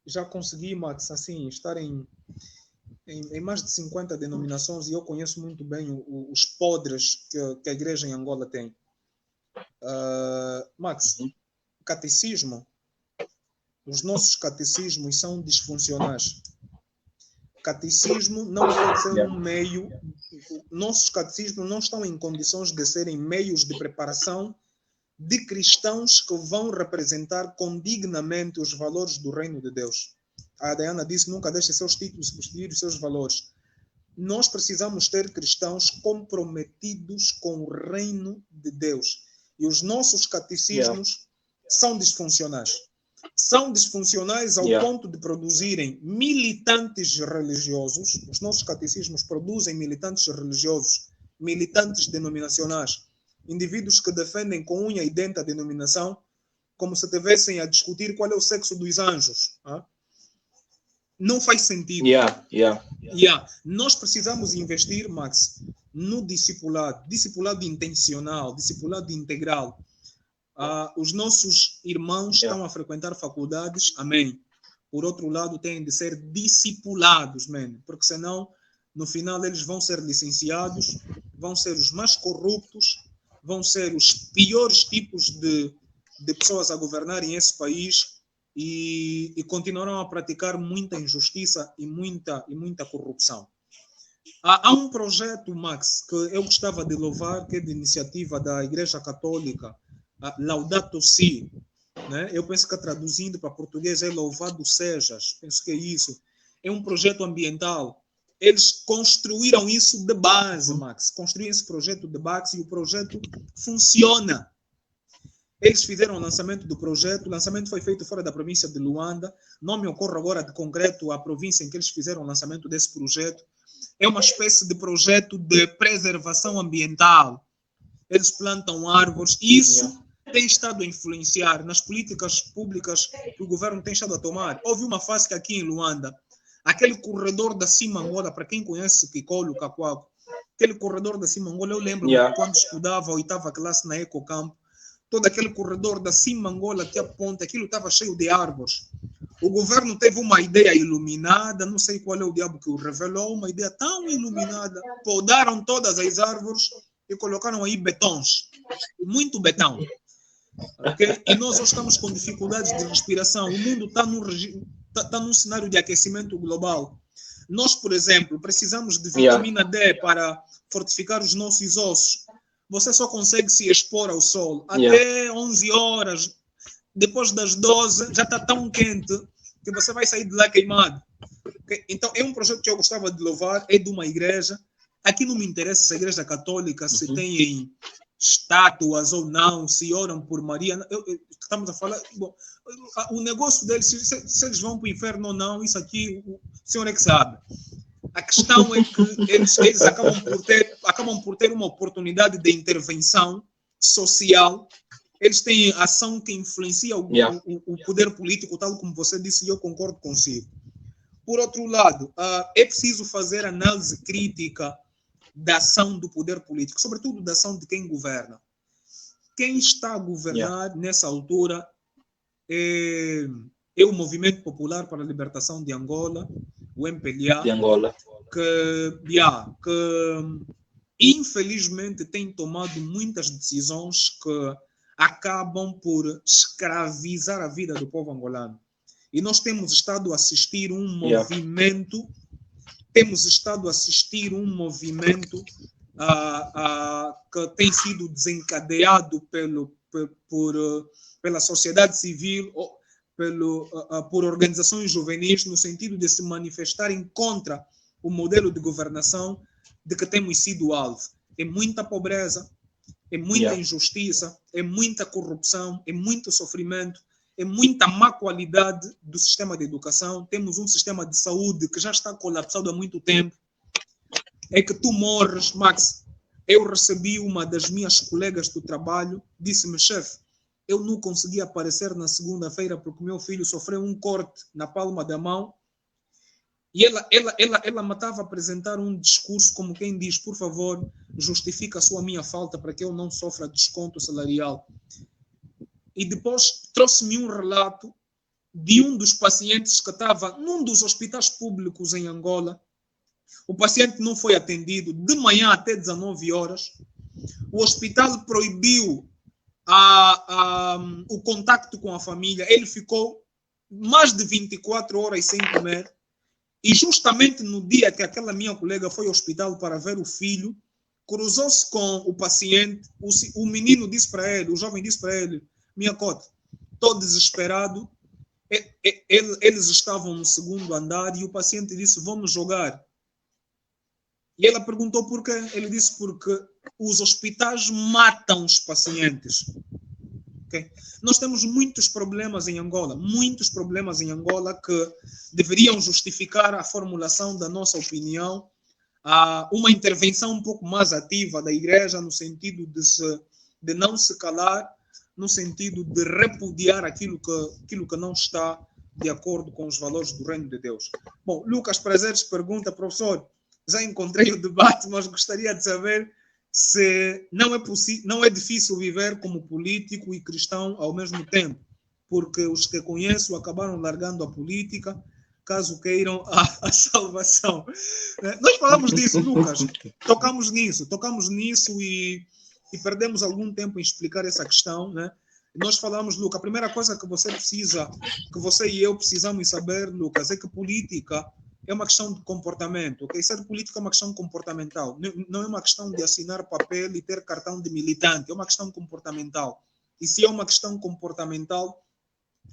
já consegui, Max, assim, estar em mais de 50 denominações e eu conheço muito bem os podres que a igreja em Angola tem. Max, catecismo, os nossos catecismos são disfuncionais. Catecismo não pode ser um meio, nossos catecismos não estão em condições de serem meios de preparação de cristãos que vão representar condignamente os valores do reino de Deus. A Diana disse, nunca deixe seus títulos substituir os seus valores. Nós precisamos ter cristãos comprometidos com o reino de Deus. E os nossos catecismos são disfuncionais. São disfuncionais ao ponto de produzirem militantes religiosos. Os nossos catecismos produzem militantes religiosos, militantes denominacionais, indivíduos que defendem com unha e dente a denominação, como se estivessem a discutir qual é o sexo dos anjos. Não faz sentido. Nós precisamos investir, Max, no discipulado intencional, discipulado integral. Os nossos irmãos estão a frequentar faculdades, amém. Por outro lado, têm de ser discipulados, amém. Porque senão, no final, eles vão ser licenciados, vão ser os mais corruptos, vão ser os piores tipos de pessoas a governarem esse país e continuarão a praticar muita injustiça e muita corrupção. Há um projeto, Max, que eu gostava de louvar, que é de iniciativa da Igreja Católica, Laudato Si, né? Eu penso que traduzindo para português é Louvado Sejas, penso que é isso. É um projeto ambiental. Eles construíram isso de base, Max. Construíram esse projeto de base e o projeto funciona. Eles fizeram o lançamento do projeto. O lançamento foi feito fora da província de Luanda. Não me ocorre agora de concreto a província em que eles fizeram o lançamento desse projeto. É uma espécie de projeto de preservação ambiental. Eles plantam árvores. Isso tem estado a influenciar nas políticas públicas que o governo tem estado a tomar. Houve uma fase que aqui em Luanda, aquele corredor da Simangola, para quem conhece Kikolo, Kakuaku, aquele corredor da Simangola, eu lembro quando estudava a 8ª classe na Ecocampo, todo aquele corredor da Simangola até a ponta, aquilo estava cheio de árvores. O governo teve uma ideia iluminada, não sei qual é o diabo que o revelou, uma ideia tão iluminada, podaram todas as árvores e colocaram aí betões, muito betão. Okay? E nós hoje estamos com dificuldades de respiração. O mundo está num cenário de aquecimento global. Nós, por exemplo, precisamos de vitamina D para fortificar os nossos ossos. Você só consegue se expor ao sol até 11 horas. Depois das 12, já está tão quente que você vai sair de lá queimado. Okay? Então, é um projeto que eu gostava de louvar, é de uma igreja. Aqui não me interessa se a igreja católica se tem estátuas ou não, se oram por Maria. Estamos a falar... Bom, o negócio deles, se eles vão para o inferno ou não, isso aqui o senhor é que sabe. A questão é que eles acabam por ter uma oportunidade de intervenção social. Eles têm ação que influencia o poder político, tal como você disse, e eu concordo consigo. Por outro lado, é preciso fazer análise crítica da ação do poder político, sobretudo da ação de quem governa. Quem está a governar nessa altura é o Movimento Popular para a Libertação de Angola, o MPLA, que infelizmente tem tomado muitas decisões que acabam por escravizar a vida do povo angolano. E nós temos estado a assistir um movimento temos estado a assistir um movimento que tem sido desencadeado pela sociedade civil, ou por organizações juvenis, no sentido de se manifestarem contra o modelo de governação de que temos sido alvo. É muita pobreza, é muita injustiça, é muita corrupção, é muito sofrimento, é muita má qualidade do sistema de educação. Temos um sistema de saúde que já está colapsado há muito tempo. É que tu morres, Max. Eu recebi uma das minhas colegas do trabalho, disse-me, chefe, eu não consegui aparecer na segunda-feira porque meu filho sofreu um corte na palma da mão. E ela me estava a apresentar um discurso como quem diz, por favor, justifica a sua minha falta para que eu não sofra desconto salarial. E depois trouxe-me um relato de um dos pacientes que estava num dos hospitais públicos em Angola. O paciente não foi atendido de manhã até 19 horas. O hospital proibiu o contacto com a família. Ele ficou mais de 24 horas sem comer. E justamente no dia que aquela minha colega foi ao hospital para ver o filho, cruzou-se com o paciente. O menino disse para ele, o jovem disse para ele, minha cota, estou desesperado. Eles estavam no segundo andar e o paciente disse, vamos jogar. E ela perguntou por quê. Ele disse, porque os hospitais matam os pacientes. Okay? Nós temos muitos problemas em Angola que deveriam justificar a formulação da nossa opinião, uma intervenção um pouco mais ativa da igreja, no sentido de não se calar, no sentido de repudiar aquilo que não está de acordo com os valores do reino de Deus. Bom, Lucas Prazeres pergunta, professor, já encontrei o debate, mas gostaria de saber se não é difícil viver como político e cristão ao mesmo tempo, porque os que conheço acabaram largando a política, caso queiram a salvação. Nós falamos disso, Lucas, tocamos nisso e perdemos algum tempo em explicar essa questão, né? Nós falamos, Lucas, a primeira coisa que você e eu precisamos saber, Lucas, é que política é uma questão de comportamento, ok? Ser político é uma questão comportamental, não é uma questão de assinar papel e ter cartão de militante, é uma questão comportamental. E se é uma questão comportamental,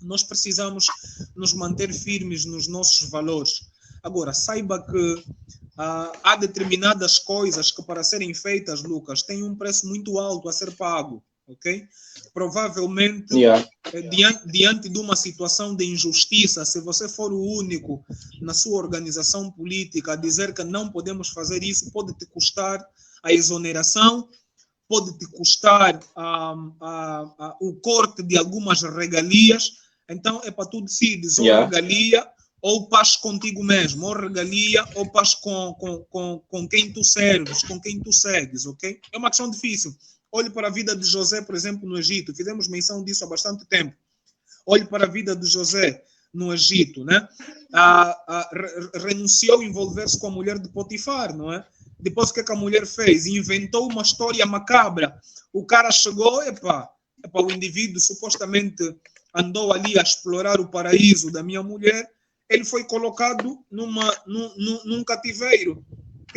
nós precisamos nos manter firmes nos nossos valores. Agora, saiba que há determinadas coisas que, para serem feitas, Lucas, têm um preço muito alto a ser pago, ok? Provavelmente, diante de uma situação de injustiça, se você for o único na sua organização política a dizer que não podemos fazer isso, pode te custar a exoneração, pode te custar o corte de algumas regalias. Então, é para tu decides, ou regalia, ou paz contigo mesmo, ou regalia, ou paz com quem tu serves, com quem tu segues, ok? É uma questão difícil. Olhe para a vida de José, por exemplo, no Egito. Fizemos menção disso há bastante tempo. Olhe para a vida de José no Egito, né? Renunciou a envolver-se com a mulher de Potifar, não é? Depois o que a mulher fez? Inventou uma história macabra. O cara chegou, o indivíduo supostamente andou ali a explorar o paraíso da minha mulher, ele foi colocado num cativeiro.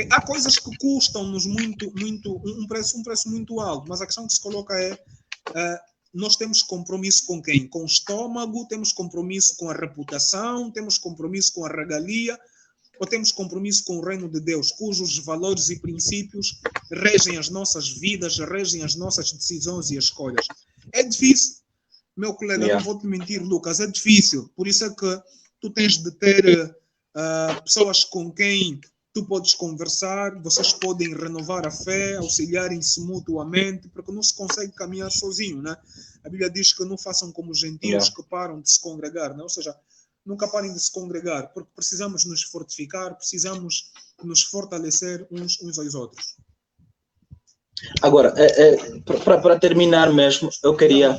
Há coisas que custam-nos um preço muito alto, mas a questão que se coloca é, nós temos compromisso com quem? Com o estômago, temos compromisso com a reputação, temos compromisso com a regalia, ou temos compromisso com o reino de Deus, cujos valores e princípios regem as nossas vidas, regem as nossas decisões e escolhas. É difícil, meu colega, não vou te mentir, Lucas, é difícil. Por isso é que tu tens de ter pessoas com quem tu podes conversar, vocês podem renovar a fé, auxiliarem-se mutuamente, porque não se consegue caminhar sozinho, né? A Bíblia diz que não façam como os gentios que param de se congregar, né? Ou seja, nunca parem de se congregar, porque precisamos nos fortificar, precisamos nos fortalecer uns aos outros. Agora, para terminar mesmo, eu queria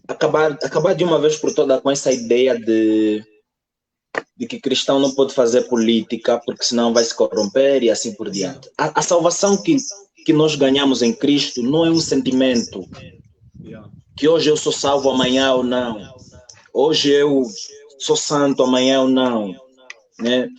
acabar de uma vez por todas com essa ideia de que cristão não pode fazer política porque senão vai se corromper e assim por diante. A salvação que nós ganhamos em Cristo não é um sentimento que hoje eu sou salvo, amanhã ou não. Hoje eu sou santo, amanhã ou não. Né?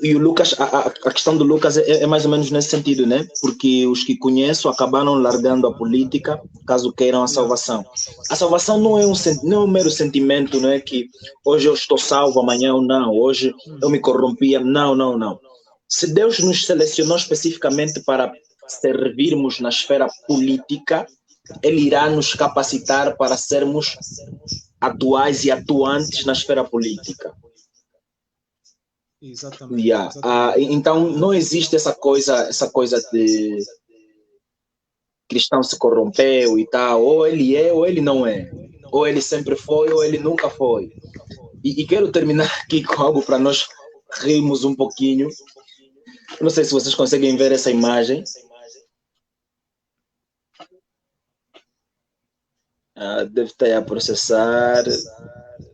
E o Lucas, a questão do Lucas é mais ou menos nesse sentido, né? Porque os que conheço acabaram largando a política caso queiram a salvação. A salvação não é um mero sentimento, não é que hoje eu estou salvo, amanhã eu não, hoje eu me corrompia. Não, não, não. Se Deus nos selecionou especificamente para servirmos na esfera política, Ele irá nos capacitar para sermos atuais e atuantes na esfera política. Exatamente. Yeah. Então não existe essa coisa de cristão se corrompeu e tal, ou ele é ou ele não é, ou ele sempre foi ou ele nunca foi. E quero terminar aqui com algo para nós rirmos um pouquinho. Não sei se vocês conseguem ver essa imagem. Deve estar a processar.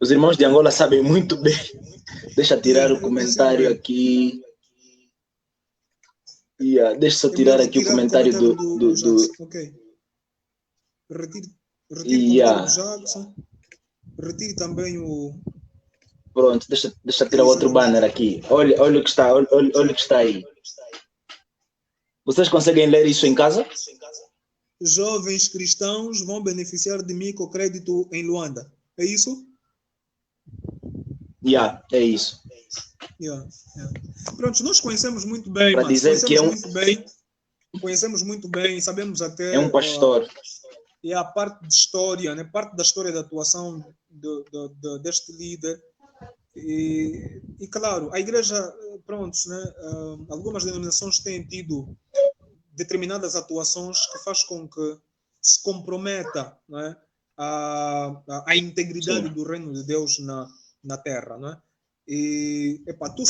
Os irmãos de Angola sabem muito bem. Deixa eu tirar o comentário aqui. Deixa eu só tirar aqui o comentário do... Ok. Retire o comentário do Jackson. Retire também o... Pronto, deixa eu tirar outro banner aqui. Olha o que está, olha o que está aí. Vocês conseguem ler isso em casa? Jovens cristãos vão beneficiar de microcrédito em Luanda. É isso? É isso. Pronto, nós conhecemos muito bem, para dizer que conhecemos muito bem, sabemos até... É um pastor. E a parte de história, né? Parte da história da atuação deste líder. E claro, a igreja, pronto, né? Algumas denominações têm tido determinadas atuações que faz com que se comprometa, né? a integridade do reino de Deus na terra, não é? E tu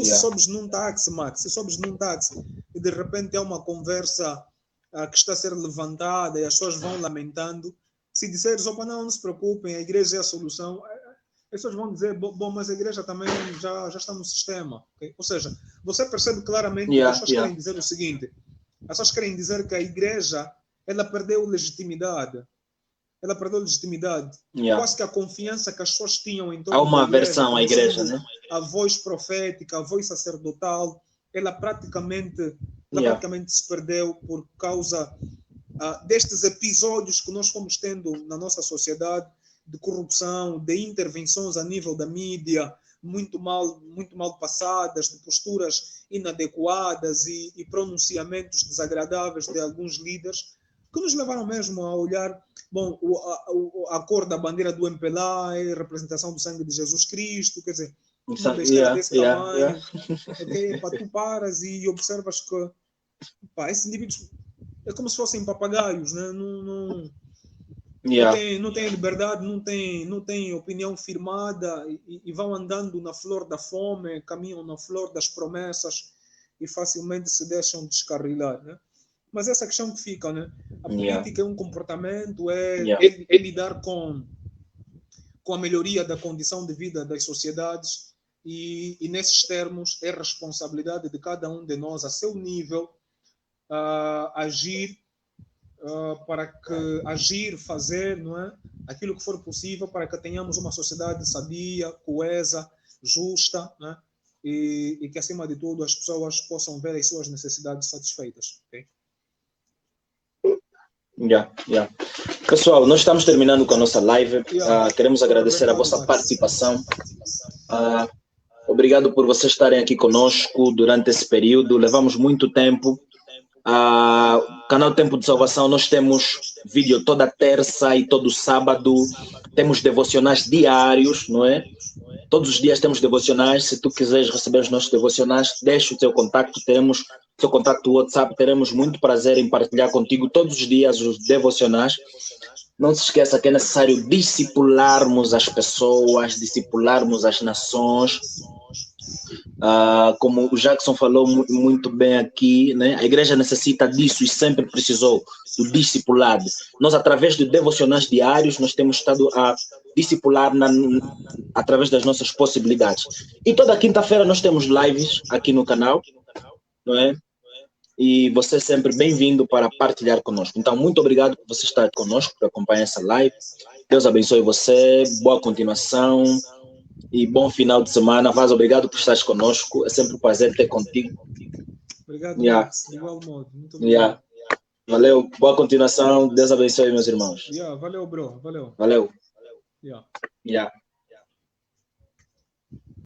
se sobes num táxi, Max, se sobes num táxi e de repente é uma conversa que está a ser levantada e as pessoas vão lamentando, se disseres, opa, não se preocupem, a igreja é a solução, as pessoas vão dizer, bom, mas a igreja também já está no sistema. Okay? Ou seja, você percebe claramente que as pessoas querem dizer o seguinte, as pessoas querem dizer que a igreja ela perdeu legitimidade. Quase que a confiança que as pessoas tinham em torno há uma da igreja, aversão à igreja, né? A voz profética, a voz sacerdotal, ela praticamente se perdeu por causa destes episódios que nós fomos tendo na nossa sociedade, de corrupção, de intervenções a nível da mídia, muito mal passadas, de posturas inadequadas e pronunciamentos desagradáveis de alguns líderes, que nos levaram mesmo a olhar, bom, a cor da bandeira do MPLA é representação do sangue de Jesus Cristo, quer dizer, uma besteira desse tamanho. Okay? Tu paras e observas que esses indivíduos é como se fossem papagaios, né? Não tem liberdade, não tem opinião firmada e vão andando na flor da fome, caminham na flor das promessas e facilmente se deixam descarrilar, né? Mas essa questão que fica, né? A política é um comportamento, é lidar com a melhoria da condição de vida das sociedades e nesses termos é responsabilidade de cada um de nós, a seu nível, agir, fazer, não é? Aquilo que for possível para que tenhamos uma sociedade sadia, coesa, justa, né? E que, acima de tudo, as pessoas possam ver as suas necessidades satisfeitas. Okay? Pessoal, nós estamos terminando com a nossa live. Queremos agradecer a vossa participação. Obrigado por vocês estarem aqui conosco durante esse período. Levamos muito tempo. Canal Tempo de Salvação, nós temos vídeo toda terça e todo sábado. Temos devocionais diários, não é? Todos os dias temos devocionais. Se tu quiseres receber os nossos devocionais, deixa o teu contato. Temos o teu contato WhatsApp. Teremos muito prazer em partilhar contigo todos os dias os devocionais. Não se esqueça que é necessário discipularmos as pessoas, discipularmos as nações. Como o Jackson falou muito bem aqui, né? A igreja necessita disso e sempre precisou do discipulado. Nós, através de devocionais diários, nós temos estado a discipular através das nossas possibilidades. E toda quinta-feira nós temos lives aqui no canal, não é? E você é sempre bem-vindo para partilhar conosco. Então, muito obrigado por você estar conosco, por acompanhar essa live. Deus abençoe você, boa continuação e bom final de semana. Vaz, obrigado por estares conosco. É sempre um prazer ter contigo. Obrigado, Yeah. Max. De igual modo. Muito obrigado. Yeah. Valeu, boa continuação. Deus abençoe, meus irmãos. Yeah, valeu, bro. Valeu. Valeu. Yeah. Yeah.